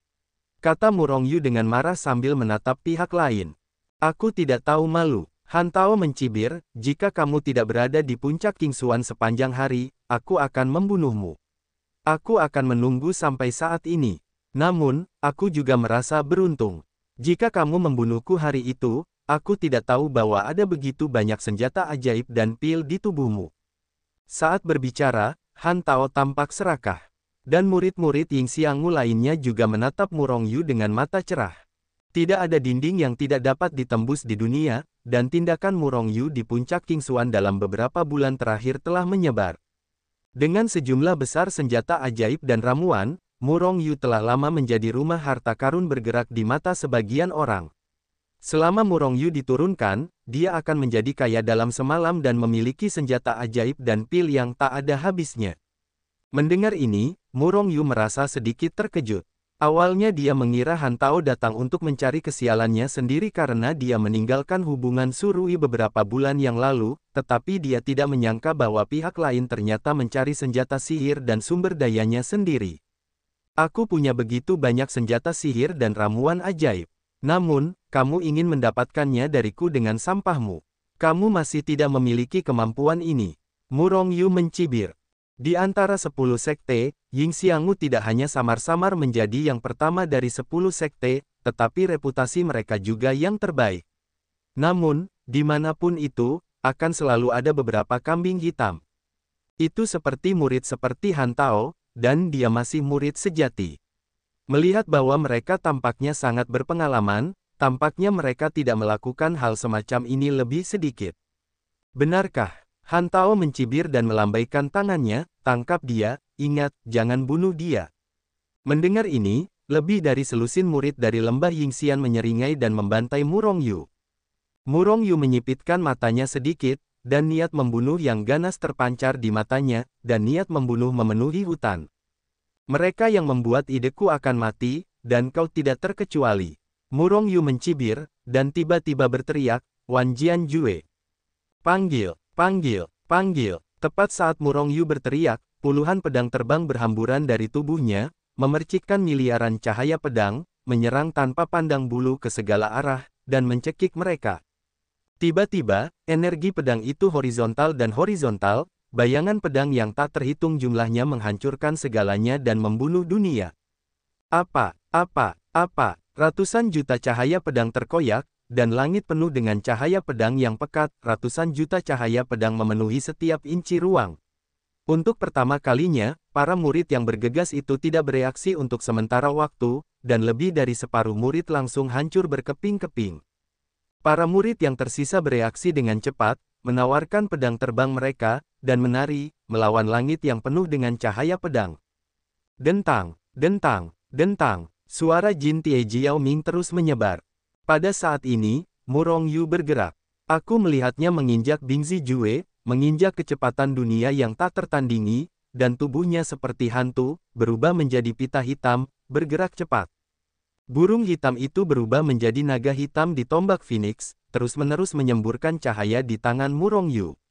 Kata Murong Yu dengan marah sambil menatap pihak lain. Aku tidak tahu malu. Han Tao mencibir, jika kamu tidak berada di puncak King Xuan sepanjang hari, aku akan membunuhmu. Aku akan menunggu sampai saat ini. Namun, aku juga merasa beruntung. Jika kamu membunuhku hari itu, aku tidak tahu bahwa ada begitu banyak senjata ajaib dan pil di tubuhmu. Saat berbicara, Han Tao tampak serakah. Dan murid-murid Ying Xianggu lainnya juga menatap Murong Yu dengan mata cerah. Tidak ada dinding yang tidak dapat ditembus di dunia, dan tindakan Murong Yu di puncak Qingxuan dalam beberapa bulan terakhir telah menyebar. Dengan sejumlah besar senjata ajaib dan ramuan, Murong Yu telah lama menjadi rumah harta karun bergerak di mata sebagian orang. Selama Murong Yu diturunkan, dia akan menjadi kaya dalam semalam dan memiliki senjata ajaib dan pil yang tak ada habisnya. Mendengar ini, Murong Yu merasa sedikit terkejut. Awalnya dia mengira Han Tao datang untuk mencari kesialannya sendiri karena dia meninggalkan hubungan Surui beberapa bulan yang lalu, tetapi dia tidak menyangka bahwa pihak lain ternyata mencari senjata sihir dan sumber dayanya sendiri. Aku punya begitu banyak senjata sihir dan ramuan ajaib. Namun, kamu ingin mendapatkannya dariku dengan sampahmu. Kamu masih tidak memiliki kemampuan ini. Murong Yu mencibir. Di antara 10 sekte, Ying Xianggu tidak hanya samar-samar menjadi yang pertama dari 10 sekte, tetapi reputasi mereka juga yang terbaik. Namun, dimanapun itu, akan selalu ada beberapa kambing hitam. Itu seperti murid seperti Han Tao, dan dia masih murid sejati. Melihat bahwa mereka tampaknya sangat berpengalaman, tampaknya mereka tidak melakukan hal semacam ini lebih sedikit. Benarkah? Han Tao mencibir dan melambaikan tangannya, tangkap dia, ingat, jangan bunuh dia. Mendengar ini, lebih dari selusin murid dari lembah Yingxian menyeringai dan membantai Murong Yu. Murong Yu menyipitkan matanya sedikit, dan niat membunuh yang ganas terpancar di matanya, dan niat membunuh memenuhi hutan. Mereka yang membuat ideku akan mati, dan kau tidak terkecuali. Murong Yu mencibir, dan tiba-tiba berteriak, Wan Jianjue. Panggil. Panggil, panggil. Tepat saat Murong Yu berteriak, puluhan pedang terbang berhamburan dari tubuhnya, memercikkan miliaran cahaya pedang, menyerang tanpa pandang bulu ke segala arah, dan mencekik mereka. Tiba-tiba, energi pedang itu horizontal dan horizontal, bayangan pedang yang tak terhitung jumlahnya menghancurkan segalanya dan membunuh dunia. Apa, ratusan juta cahaya pedang terkoyak, dan langit penuh dengan cahaya pedang yang pekat, ratusan juta cahaya pedang memenuhi setiap inci ruang. Untuk pertama kalinya, para murid yang bergegas itu tidak bereaksi untuk sementara waktu, dan lebih dari separuh murid langsung hancur berkeping-keping. Para murid yang tersisa bereaksi dengan cepat, menawarkan pedang terbang mereka, dan menari, melawan langit yang penuh dengan cahaya pedang. Dentang, dentang, dentang, suara Jin Tie Jiaoming terus menyebar. Pada saat ini, Murong Yu bergerak. Aku melihatnya menginjak Bingzi Jue, menginjak kecepatan dunia yang tak tertandingi, dan tubuhnya seperti hantu, berubah menjadi pita hitam, bergerak cepat. Burung hitam itu berubah menjadi naga hitam di tombak Phoenix, terus-menerus menyemburkan cahaya di tangan Murong Yu.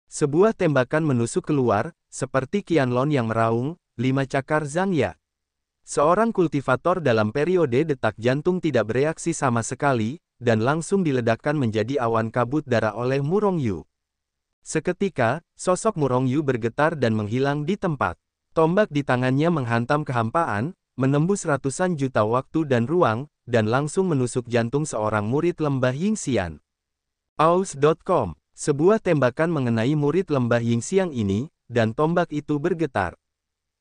Sebuah tembakan menusuk keluar, seperti Qianlong yang meraung, 5 cakar Zhangya. Seorang kultivator dalam periode detak jantung tidak bereaksi sama sekali, dan langsung diledakkan menjadi awan kabut darah oleh Murong Yu. Seketika, sosok Murong Yu bergetar dan menghilang di tempat. Tombak di tangannya menghantam kehampaan, menembus ratusan juta waktu dan ruang, dan langsung menusuk jantung seorang murid lembah Yingxian. Aus.com. Sebuah tembakan mengenai murid lembah Yingxian ini, dan tombak itu bergetar.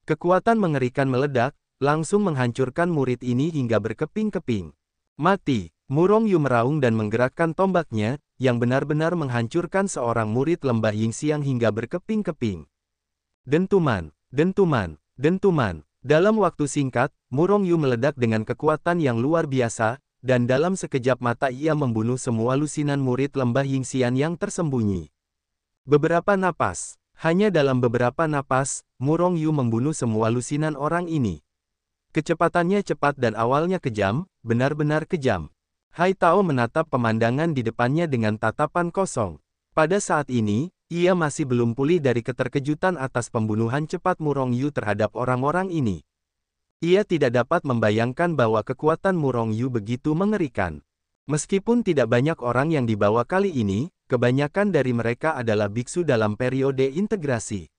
Kekuatan mengerikan meledak, langsung menghancurkan murid ini hingga berkeping-keping. Mati, Murong Yu meraung dan menggerakkan tombaknya, yang benar-benar menghancurkan seorang murid lembah Yingxian hingga berkeping-keping. Dentuman, dentuman, dentuman. Dalam waktu singkat, Murong Yu meledak dengan kekuatan yang luar biasa, dan dalam sekejap mata ia membunuh semua lusinan murid lembah Yingxian yang tersembunyi. Beberapa napas, hanya dalam beberapa napas, Murong Yu membunuh semua lusinan orang ini. Kecepatannya cepat dan awalnya kejam, benar-benar kejam. Hai Tao menatap pemandangan di depannya dengan tatapan kosong. Pada saat ini, ia masih belum pulih dari keterkejutan atas pembunuhan cepat Murong Yu terhadap orang-orang ini. Ia tidak dapat membayangkan bahwa kekuatan Murong Yu begitu mengerikan. Meskipun tidak banyak orang yang dibawa kali ini, kebanyakan dari mereka adalah biksu dalam periode integrasi.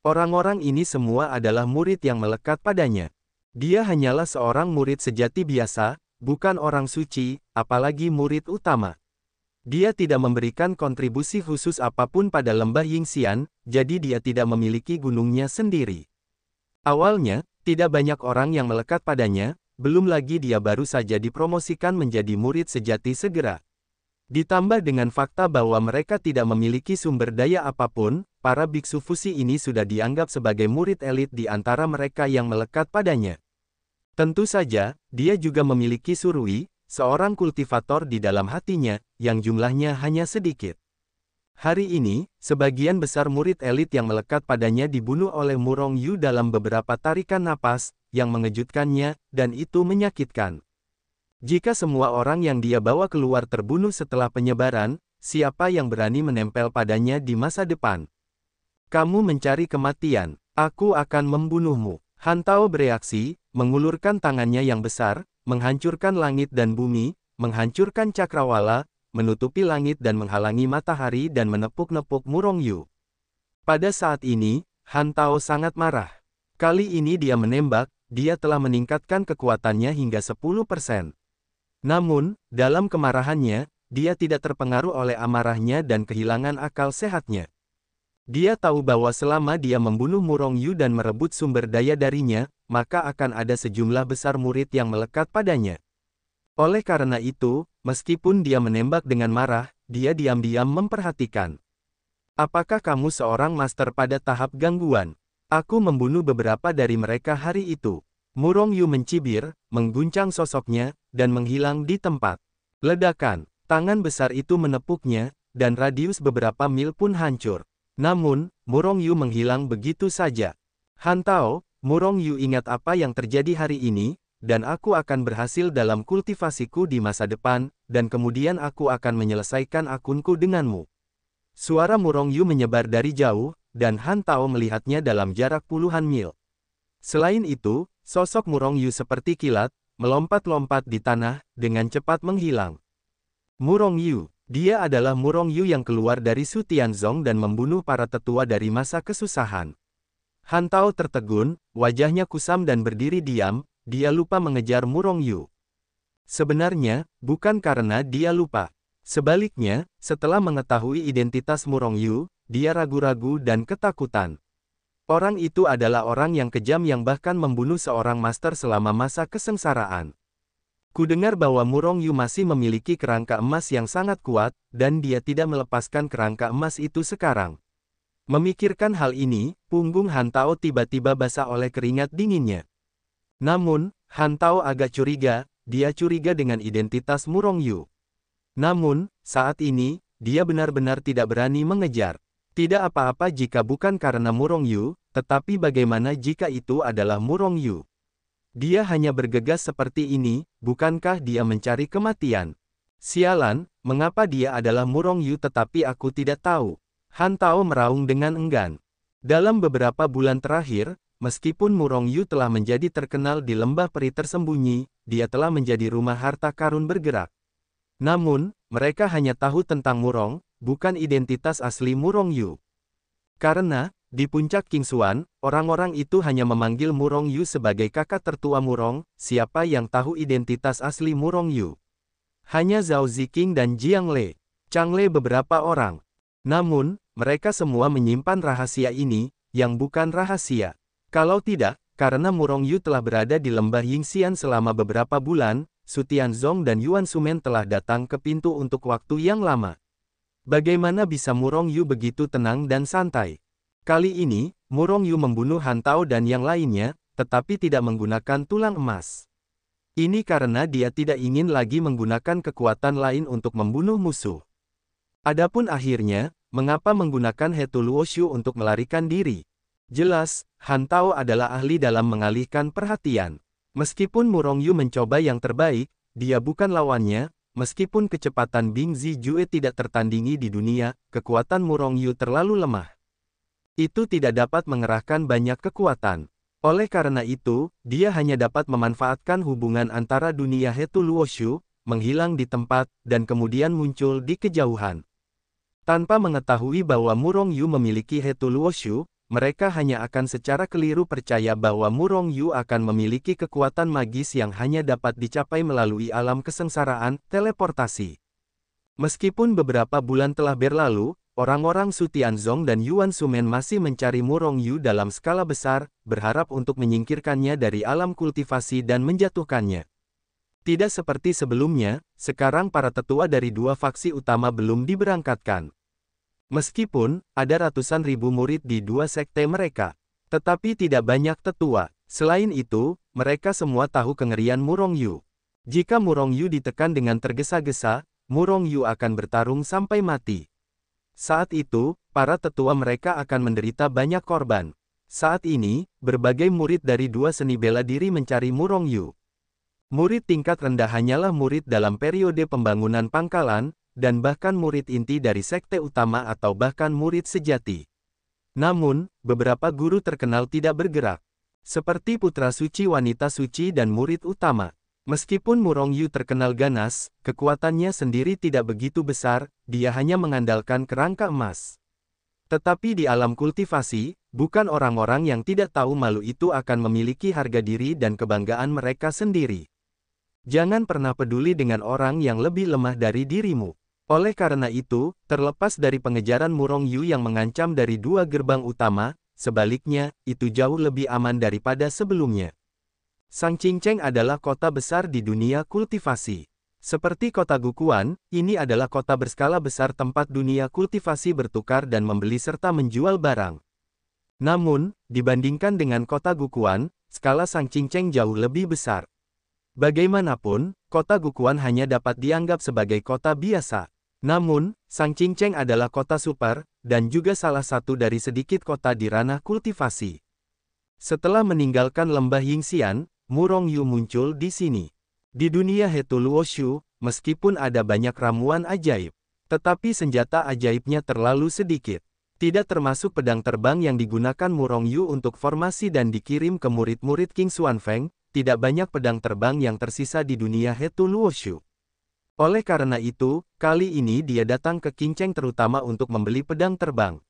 Orang-orang ini semua adalah murid yang melekat padanya. Dia hanyalah seorang murid sejati biasa, bukan orang suci, apalagi murid utama. Dia tidak memberikan kontribusi khusus apapun pada lembah Yingxian, jadi dia tidak memiliki gunungnya sendiri. Awalnya, tidak banyak orang yang melekat padanya, belum lagi dia baru saja dipromosikan menjadi murid sejati segera. Ditambah dengan fakta bahwa mereka tidak memiliki sumber daya apapun, para biksu fusi ini sudah dianggap sebagai murid elit di antara mereka yang melekat padanya. Tentu saja, dia juga memiliki surui, seorang kultivator di dalam hatinya, yang jumlahnya hanya sedikit. Hari ini, sebagian besar murid elit yang melekat padanya dibunuh oleh Murong Yu dalam beberapa tarikan napas, yang mengejutkannya, dan itu menyakitkan. Jika semua orang yang dia bawa keluar terbunuh setelah penyebaran, siapa yang berani menempel padanya di masa depan? Kamu mencari kematian, aku akan membunuhmu. Han Tao bereaksi, mengulurkan tangannya yang besar, menghancurkan langit dan bumi, menghancurkan cakrawala, menutupi langit dan menghalangi matahari dan menepuk-nepuk Murong Yu. Pada saat ini, Han Tao sangat marah. Kali ini dia menembak, dia telah meningkatkan kekuatannya hingga 10%. Namun, dalam kemarahannya, dia tidak terpengaruh oleh amarahnya dan kehilangan akal sehatnya. Dia tahu bahwa selama dia membunuh Murong Yu dan merebut sumber daya darinya, maka akan ada sejumlah besar murid yang melekat padanya. Oleh karena itu, meskipun dia menembak dengan marah, dia diam-diam memperhatikan. Apakah kamu seorang master pada tahap gangguan? Aku membunuh beberapa dari mereka hari itu. Murong Yu mencibir, mengguncang sosoknya, dan menghilang di tempat. Ledakan, tangan besar itu menepuknya, dan radius beberapa mil pun hancur. Namun, Murong Yu menghilang begitu saja. Han Tao, Murong Yu ingat apa yang terjadi hari ini, dan aku akan berhasil dalam kultivasiku di masa depan, dan kemudian aku akan menyelesaikan akunku denganmu. Suara Murong Yu menyebar dari jauh, dan Han Tao melihatnya dalam jarak puluhan mil. Selain itu, sosok Murong Yu seperti kilat, melompat-lompat di tanah, dengan cepat menghilang. Murong Yu, dia adalah Murong Yu yang keluar dari Su Tianzong dan membunuh para tetua dari masa kesusahan. Han Tao tertegun, wajahnya kusam dan berdiri diam, dia lupa mengejar Murong Yu. Sebenarnya, bukan karena dia lupa. Sebaliknya, setelah mengetahui identitas Murong Yu, dia ragu-ragu dan ketakutan. Orang itu adalah orang yang kejam yang bahkan membunuh seorang master selama masa kesengsaraan. Kudengar bahwa Murong Yu masih memiliki kerangka emas yang sangat kuat, dan dia tidak melepaskan kerangka emas itu sekarang. Memikirkan hal ini, punggung Han Tao tiba-tiba basah oleh keringat dinginnya. Namun, Han Tao agak curiga, dia curiga dengan identitas Murong Yu. Namun, saat ini, dia benar-benar tidak berani mengejar. Tidak apa-apa jika bukan karena Murong Yu, tetapi bagaimana jika itu adalah Murong Yu? Dia hanya bergegas seperti ini, bukankah dia mencari kematian? Sialan, mengapa dia adalah Murong Yu tetapi aku tidak tahu? Han Tao meraung dengan enggan. Dalam beberapa bulan terakhir, meskipun Murong Yu telah menjadi terkenal di lembah peri tersembunyi, dia telah menjadi rumah harta karun bergerak. Namun, mereka hanya tahu tentang Murong, bukan identitas asli Murong Yu. Karena, di puncak Qingxuan, orang-orang itu hanya memanggil Murong Yu sebagai kakak tertua Murong, siapa yang tahu identitas asli Murong Yu? Hanya Zhao Ziqing dan Jiang Lei. Chang Lei beberapa orang. Namun, mereka semua menyimpan rahasia ini, yang bukan rahasia. Kalau tidak, karena Murong Yu telah berada di lembah Yingxian selama beberapa bulan, Su Tianzong dan Yuan Sumen telah datang ke pintu untuk waktu yang lama. Bagaimana bisa Murong Yu begitu tenang dan santai? Kali ini, Murong Yu membunuh Han Tao dan yang lainnya, tetapi tidak menggunakan tulang emas. Ini karena dia tidak ingin lagi menggunakan kekuatan lain untuk membunuh musuh. Adapun akhirnya, mengapa menggunakan Hetu Luoshu untuk melarikan diri? Jelas, Han Tao adalah ahli dalam mengalihkan perhatian. Meskipun Murong Yu mencoba yang terbaik, dia bukan lawannya. Meskipun kecepatan Bing Zijue tidak tertandingi di dunia, kekuatan Murong Yu terlalu lemah. Itu tidak dapat mengerahkan banyak kekuatan. Oleh karena itu, dia hanya dapat memanfaatkan hubungan antara dunia Hetu Luoshu, menghilang di tempat, dan kemudian muncul di kejauhan. Tanpa mengetahui bahwa Murong Yu memiliki Hetu Luoshu, mereka hanya akan secara keliru percaya bahwa Murong Yu akan memiliki kekuatan magis yang hanya dapat dicapai melalui alam kesengsaraan, teleportasi. Meskipun beberapa bulan telah berlalu, orang-orang Su Tianzong dan Yuan Sumen masih mencari Murong Yu dalam skala besar, berharap untuk menyingkirkannya dari alam kultivasi dan menjatuhkannya. Tidak seperti sebelumnya, sekarang para tetua dari dua faksi utama belum diberangkatkan. Meskipun ada ratusan ribu murid di dua sekte mereka, tetapi tidak banyak tetua. Selain itu, mereka semua tahu kengerian Murong Yu. Jika Murong Yu ditekan dengan tergesa-gesa, Murong Yu akan bertarung sampai mati. Saat itu, para tetua mereka akan menderita banyak korban. Saat ini, berbagai murid dari dua seni bela diri mencari Murong Yu. Murid tingkat rendah hanyalah murid dalam periode pembangunan pangkalan, dan bahkan murid inti dari sekte utama atau bahkan murid sejati. Namun, beberapa guru terkenal tidak bergerak. Seperti putra suci, wanita suci dan murid utama. Meskipun Murong Yu terkenal ganas, kekuatannya sendiri tidak begitu besar, dia hanya mengandalkan kerangka emas. Tetapi di alam kultivasi, bukan orang-orang yang tidak tahu malu itu akan memiliki harga diri dan kebanggaan mereka sendiri. Jangan pernah peduli dengan orang yang lebih lemah dari dirimu. Oleh karena itu, terlepas dari pengejaran Murong Yu yang mengancam dari dua gerbang utama, sebaliknya, itu jauh lebih aman daripada sebelumnya. Sangqingcheng adalah kota besar di dunia kultivasi. Seperti kota Gukuan, ini adalah kota berskala besar tempat dunia kultivasi bertukar dan membeli serta menjual barang. Namun, dibandingkan dengan kota Gukuan, skala Sangqingcheng jauh lebih besar. Bagaimanapun, kota Gukuan hanya dapat dianggap sebagai kota biasa. Namun, Sangqingcheng adalah kota super, dan juga salah satu dari sedikit kota di ranah kultivasi. Setelah meninggalkan lembah Yingxian, Murong Yu muncul di sini. Di dunia Hetu Luoshu, meskipun ada banyak ramuan ajaib, tetapi senjata ajaibnya terlalu sedikit. Tidak termasuk pedang terbang yang digunakan Murong Yu untuk formasi dan dikirim ke murid-murid King Xuanfeng, tidak banyak pedang terbang yang tersisa di dunia Hetu Luoshu. Oleh karena itu, kali ini dia datang ke Qingcheng terutama untuk membeli pedang terbang.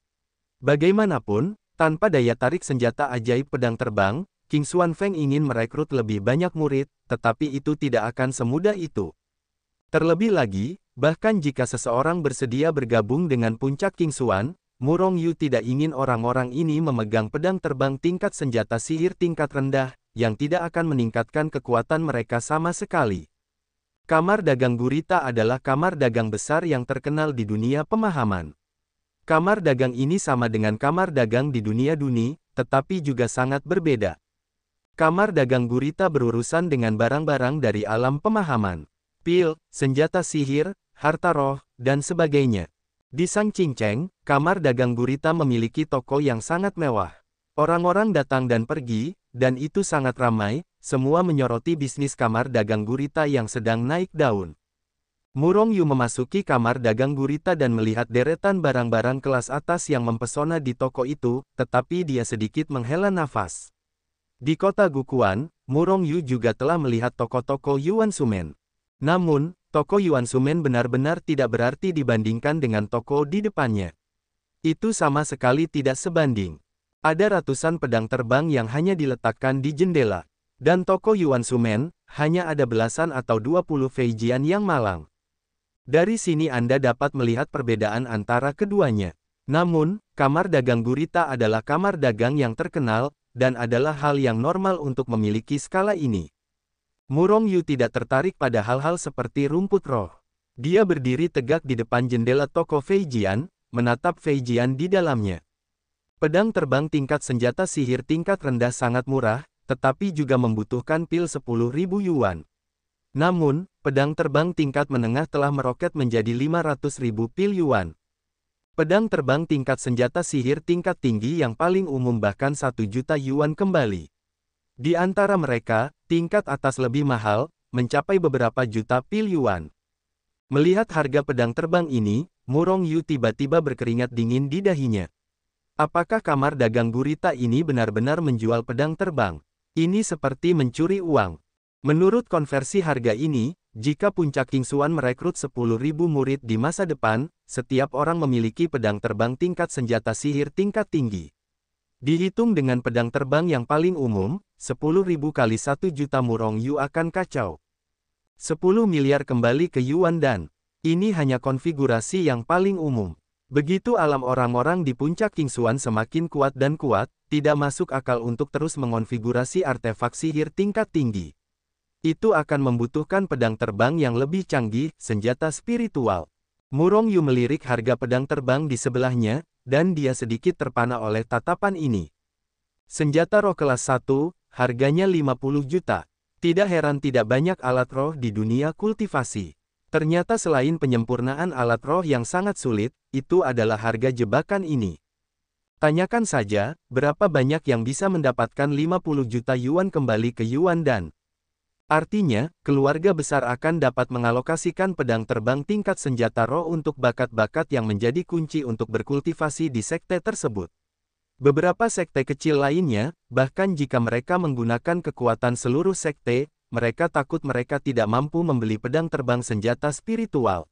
Bagaimanapun, tanpa daya tarik senjata ajaib pedang terbang, King Xuanfeng ingin merekrut lebih banyak murid, tetapi itu tidak akan semudah itu. Terlebih lagi, bahkan jika seseorang bersedia bergabung dengan puncak King Xuan, Murong Yu tidak ingin orang-orang ini memegang pedang terbang tingkat senjata sihir tingkat rendah, yang tidak akan meningkatkan kekuatan mereka sama sekali. Kamar dagang gurita adalah kamar dagang besar yang terkenal di dunia pemahaman. Kamar dagang ini sama dengan kamar dagang di dunia Duni, tetapi juga sangat berbeda. Kamar dagang gurita berurusan dengan barang-barang dari alam pemahaman. Pil, senjata sihir, harta roh, dan sebagainya. Di Sangqingcheng, kamar dagang gurita memiliki toko yang sangat mewah. Orang-orang datang dan pergi, dan itu sangat ramai, semua menyoroti bisnis kamar dagang gurita yang sedang naik daun. Murong Yu memasuki kamar dagang gurita dan melihat deretan barang-barang kelas atas yang mempesona di toko itu, tetapi dia sedikit menghela nafas. Di kota Gukuan, Murong Yu juga telah melihat toko-toko Yuan Sumen. Namun, toko Yuan Sumen benar-benar tidak berarti dibandingkan dengan toko di depannya. Itu sama sekali tidak sebanding. Ada ratusan pedang terbang yang hanya diletakkan di jendela. Dan toko Yuan Sumen, hanya ada belasan atau 20 Feijian yang malang. Dari sini Anda dapat melihat perbedaan antara keduanya. Namun, kamar dagang gurita adalah kamar dagang yang terkenal, dan adalah hal yang normal untuk memiliki skala ini. Murong Yu tidak tertarik pada hal-hal seperti rumput roh. Dia berdiri tegak di depan jendela toko Feijian, menatap Feijian di dalamnya. Pedang terbang tingkat senjata sihir tingkat rendah sangat murah, tetapi juga membutuhkan pil 10.000 yuan. Namun, pedang terbang tingkat menengah telah meroket menjadi 500.000 pil yuan. Pedang terbang tingkat senjata sihir tingkat tinggi yang paling umum bahkan 1 juta yuan kembali. Di antara mereka, tingkat atas lebih mahal, mencapai beberapa juta pil yuan. Melihat harga pedang terbang ini, Murong Yu tiba-tiba berkeringat dingin di dahinya. Apakah kamar dagang gurita ini benar-benar menjual pedang terbang? Ini seperti mencuri uang. Menurut konversi harga ini, jika puncak King Xuan merekrut 10.000 murid di masa depan, setiap orang memiliki pedang terbang tingkat senjata sihir tingkat tinggi. Dihitung dengan pedang terbang yang paling umum, 10.000 kali 1 juta Murong Yu akan kacau. 10 miliar kembali ke Yuan dan ini hanya konfigurasi yang paling umum. Begitu alam orang-orang di puncak Qingxuan semakin kuat dan kuat, tidak masuk akal untuk terus mengonfigurasi artefak sihir tingkat tinggi. Itu akan membutuhkan pedang terbang yang lebih canggih, senjata spiritual. Murong Yu melirik harga pedang terbang di sebelahnya, dan dia sedikit terpana oleh tatapan ini. Senjata roh kelas 1, harganya 50 juta. Tidak heran tidak banyak alat roh di dunia kultivasi. Ternyata selain penyempurnaan alat roh yang sangat sulit, itu adalah harga jebakan ini. Tanyakan saja, berapa banyak yang bisa mendapatkan 50 juta yuan kembali ke Yuan Dan. Artinya, keluarga besar akan dapat mengalokasikan pedang terbang tingkat senjata roh untuk bakat-bakat yang menjadi kunci untuk berkultivasi di sekte tersebut. Beberapa sekte kecil lainnya, bahkan jika mereka menggunakan kekuatan seluruh sekte, mereka takut mereka tidak mampu membeli pedang terbang senjata spiritual.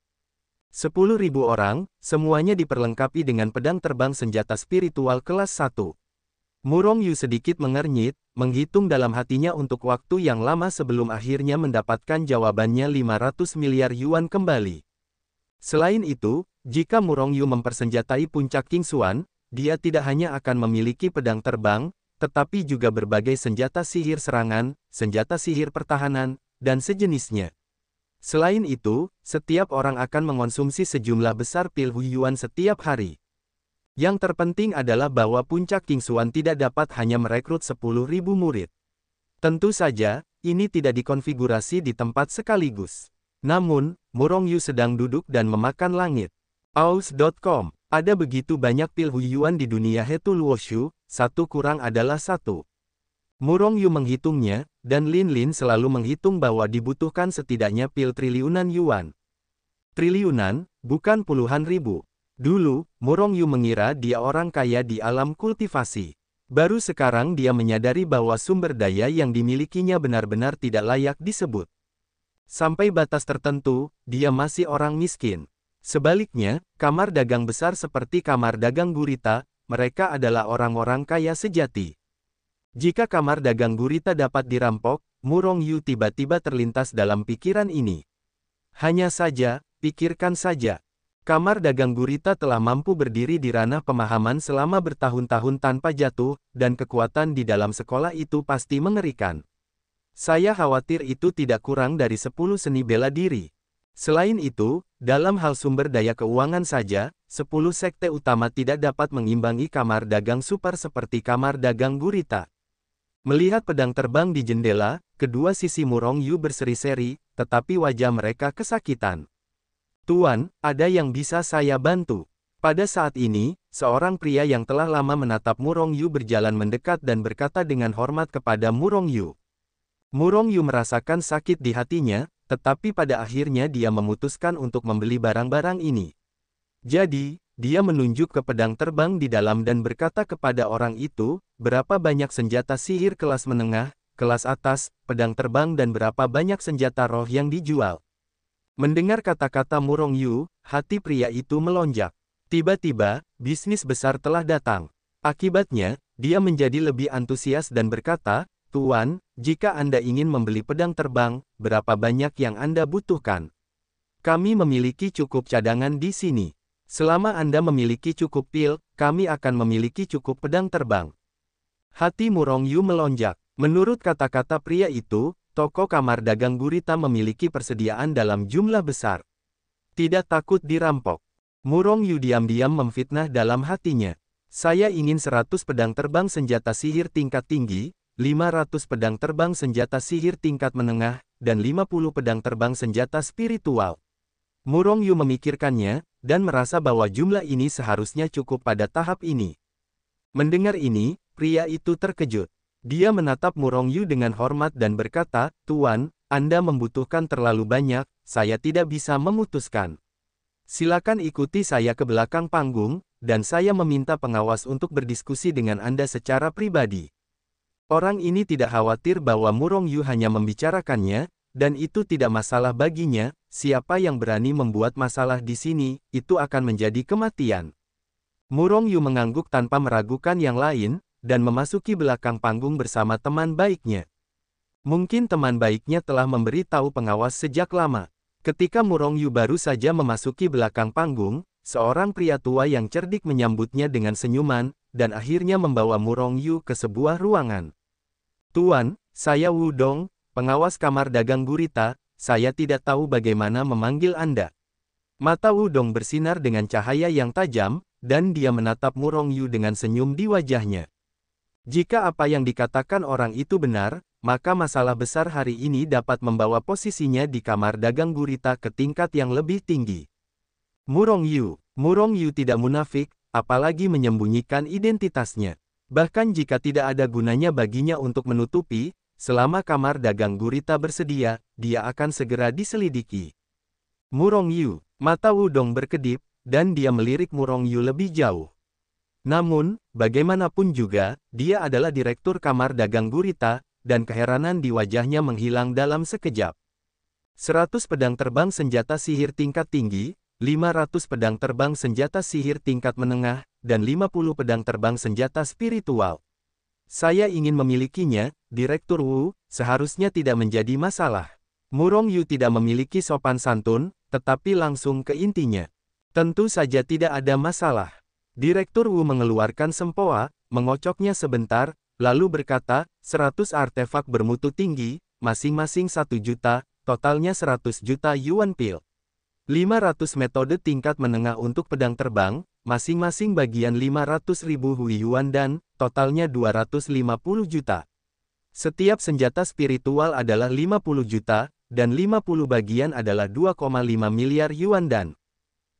10.000 orang, semuanya diperlengkapi dengan pedang terbang senjata spiritual kelas 1. Murong Yu sedikit mengernyit, menghitung dalam hatinya untuk waktu yang lama sebelum akhirnya mendapatkan jawabannya 500 miliar yuan kembali. Selain itu, jika Murong Yu mempersenjatai puncak Qingxuan, dia tidak hanya akan memiliki pedang terbang, tetapi juga berbagai senjata sihir serangan, senjata sihir pertahanan, dan sejenisnya. Selain itu, setiap orang akan mengonsumsi sejumlah besar pil Huiyuan setiap hari. Yang terpenting adalah bahwa puncak Qingxuan tidak dapat hanya merekrut 10.000 murid. Tentu saja, ini tidak dikonfigurasi di tempat sekaligus. Namun, Murong Yu sedang duduk dan memakan langit. Aus.com. Ada begitu banyak pil Huiyuan di dunia Hetu Luoshu, satu kurang adalah satu. Murong Yu menghitungnya, dan Lin Lin selalu menghitung bahwa dibutuhkan setidaknya pil triliunan yuan. Triliunan, bukan puluhan ribu. Dulu, Murong Yu mengira dia orang kaya di alam kultivasi. Baru sekarang dia menyadari bahwa sumber daya yang dimilikinya benar-benar tidak layak disebut. Sampai batas tertentu, dia masih orang miskin. Sebaliknya, kamar dagang besar seperti kamar dagang gurita, mereka adalah orang-orang kaya sejati. Jika kamar dagang gurita dapat dirampok, Murong Yu tiba-tiba terlintas dalam pikiran ini. Hanya saja, pikirkan saja. Kamar dagang gurita telah mampu berdiri di ranah pemahaman selama bertahun-tahun tanpa jatuh, dan kekuatan di dalam sekolah itu pasti mengerikan. Saya khawatir itu tidak kurang dari 10 seni bela diri. Selain itu, dalam hal sumber daya keuangan saja, 10 sekte utama tidak dapat mengimbangi kamar dagang super seperti kamar dagang gurita. Melihat pedang terbang di jendela, kedua sisi Murong Yu berseri-seri, tetapi wajah mereka kesakitan. Tuan, ada yang bisa saya bantu? Pada saat ini, seorang pria yang telah lama menatap Murong Yu berjalan mendekat dan berkata dengan hormat kepada Murong Yu. Murong Yu merasakan sakit di hatinya, tetapi pada akhirnya dia memutuskan untuk membeli barang-barang ini. Jadi, dia menunjuk ke pedang terbang di dalam dan berkata kepada orang itu, berapa banyak senjata sihir kelas menengah, kelas atas, pedang terbang dan berapa banyak senjata roh yang dijual. Mendengar kata-kata Murong Yu, hati pria itu melonjak. Tiba-tiba, bisnis besar telah datang. Akibatnya, dia menjadi lebih antusias dan berkata, Tuan, jika Anda ingin membeli pedang terbang, berapa banyak yang Anda butuhkan? Kami memiliki cukup cadangan di sini. Selama Anda memiliki cukup pil, kami akan memiliki cukup pedang terbang. Hati Murong Yu melonjak. Menurut kata-kata pria itu, toko kamar dagang gurita memiliki persediaan dalam jumlah besar. Tidak takut dirampok. Murong Yu diam-diam memfitnah dalam hatinya. Saya ingin 100 pedang terbang senjata sihir tingkat tinggi, 500 pedang terbang senjata sihir tingkat menengah, dan 50 pedang terbang senjata spiritual. Murong Yu memikirkannya, dan merasa bahwa jumlah ini seharusnya cukup pada tahap ini. Mendengar ini, pria itu terkejut. Dia menatap Murong Yu dengan hormat dan berkata, Tuan, Anda membutuhkan terlalu banyak, saya tidak bisa memutuskan. Silakan ikuti saya ke belakang panggung, dan saya meminta pengawas untuk berdiskusi dengan Anda secara pribadi. Orang ini tidak khawatir bahwa Murong Yu hanya membicarakannya, dan itu tidak masalah baginya. Siapa yang berani membuat masalah di sini, itu akan menjadi kematian. Murong Yu mengangguk tanpa meragukan yang lain, dan memasuki belakang panggung bersama teman baiknya. Mungkin teman baiknya telah memberi tahu pengawas sejak lama. Ketika Murong Yu baru saja memasuki belakang panggung, seorang pria tua yang cerdik menyambutnya dengan senyuman, dan akhirnya membawa Murong Yu ke sebuah ruangan. Tuan, saya Wu Dong, pengawas kamar dagang gurita, saya tidak tahu bagaimana memanggil Anda. Mata Wu Dong bersinar dengan cahaya yang tajam, dan dia menatap Murong Yu dengan senyum di wajahnya. Jika apa yang dikatakan orang itu benar, maka masalah besar hari ini dapat membawa posisinya di kamar dagang gurita ke tingkat yang lebih tinggi. Murong Yu tidak munafik, apalagi menyembunyikan identitasnya. Bahkan jika tidak ada gunanya baginya untuk menutupi, selama kamar dagang gurita bersedia, dia akan segera diselidiki. Murong Yu, mata Wu Dong berkedip, dan dia melirik Murong Yu lebih jauh. Namun, bagaimanapun juga, dia adalah direktur kamar dagang gurita, dan keheranan di wajahnya menghilang dalam sekejap. 100 pedang terbang senjata sihir tingkat tinggi, 500 pedang terbang senjata sihir tingkat menengah, dan 50 pedang terbang senjata spiritual. Saya ingin memilikinya, Direktur Wu, seharusnya tidak menjadi masalah. Murong Yu tidak memiliki sopan santun, tetapi langsung ke intinya. Tentu saja tidak ada masalah. Direktur Wu mengeluarkan sempoa, mengocoknya sebentar, lalu berkata, 100 artefak bermutu tinggi, masing-masing 1 juta, totalnya 100 juta yuan pil. 500 metode tingkat menengah untuk pedang terbang, masing-masing bagian 500.000 hui yuan dan, totalnya 250 juta. Setiap senjata spiritual adalah 50 juta, dan 50 bagian adalah 2,5 miliar yuan dan.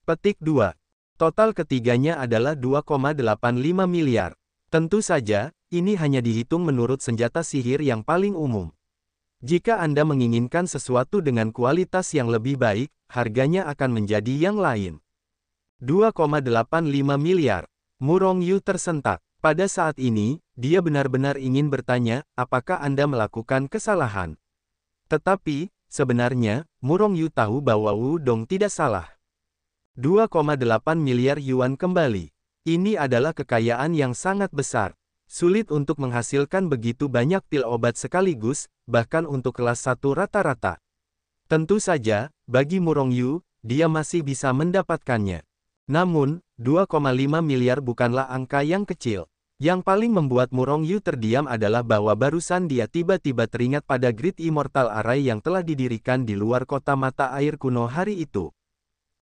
Petik 2. Total ketiganya adalah 2,85 miliar. Tentu saja, ini hanya dihitung menurut senjata sihir yang paling umum. Jika Anda menginginkan sesuatu dengan kualitas yang lebih baik, harganya akan menjadi yang lain. 2,85 miliar. Murong Yu tersentak. Pada saat ini, dia benar-benar ingin bertanya, apakah Anda melakukan kesalahan? Tetapi, sebenarnya, Murong Yu tahu bahwa Wu Dong tidak salah. 2,8 miliar yuan kembali. Ini adalah kekayaan yang sangat besar. Sulit untuk menghasilkan begitu banyak pil obat sekaligus, bahkan untuk kelas 1 rata-rata. Tentu saja, bagi Murong Yu, dia masih bisa mendapatkannya. Namun, 2,5 miliar bukanlah angka yang kecil. Yang paling membuat Murong Yu terdiam adalah bahwa barusan dia tiba-tiba teringat pada Great Immortal Array yang telah didirikan di luar kota mata air kuno hari itu.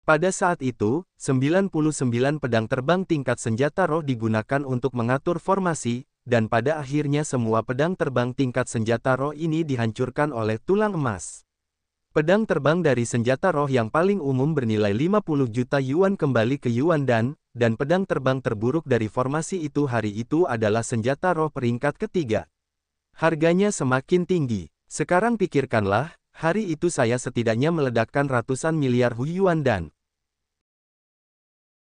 Pada saat itu, 99 pedang terbang tingkat senjata roh digunakan untuk mengatur formasi, dan pada akhirnya semua pedang terbang tingkat senjata roh ini dihancurkan oleh tulang emas. Pedang terbang dari senjata roh yang paling umum bernilai 50 juta yuan kembali ke yuan dan pedang terbang terburuk dari formasi itu hari itu adalah senjata roh peringkat ketiga. Harganya semakin tinggi. Sekarang pikirkanlah, hari itu saya setidaknya meledakkan ratusan miliar hui yuan dan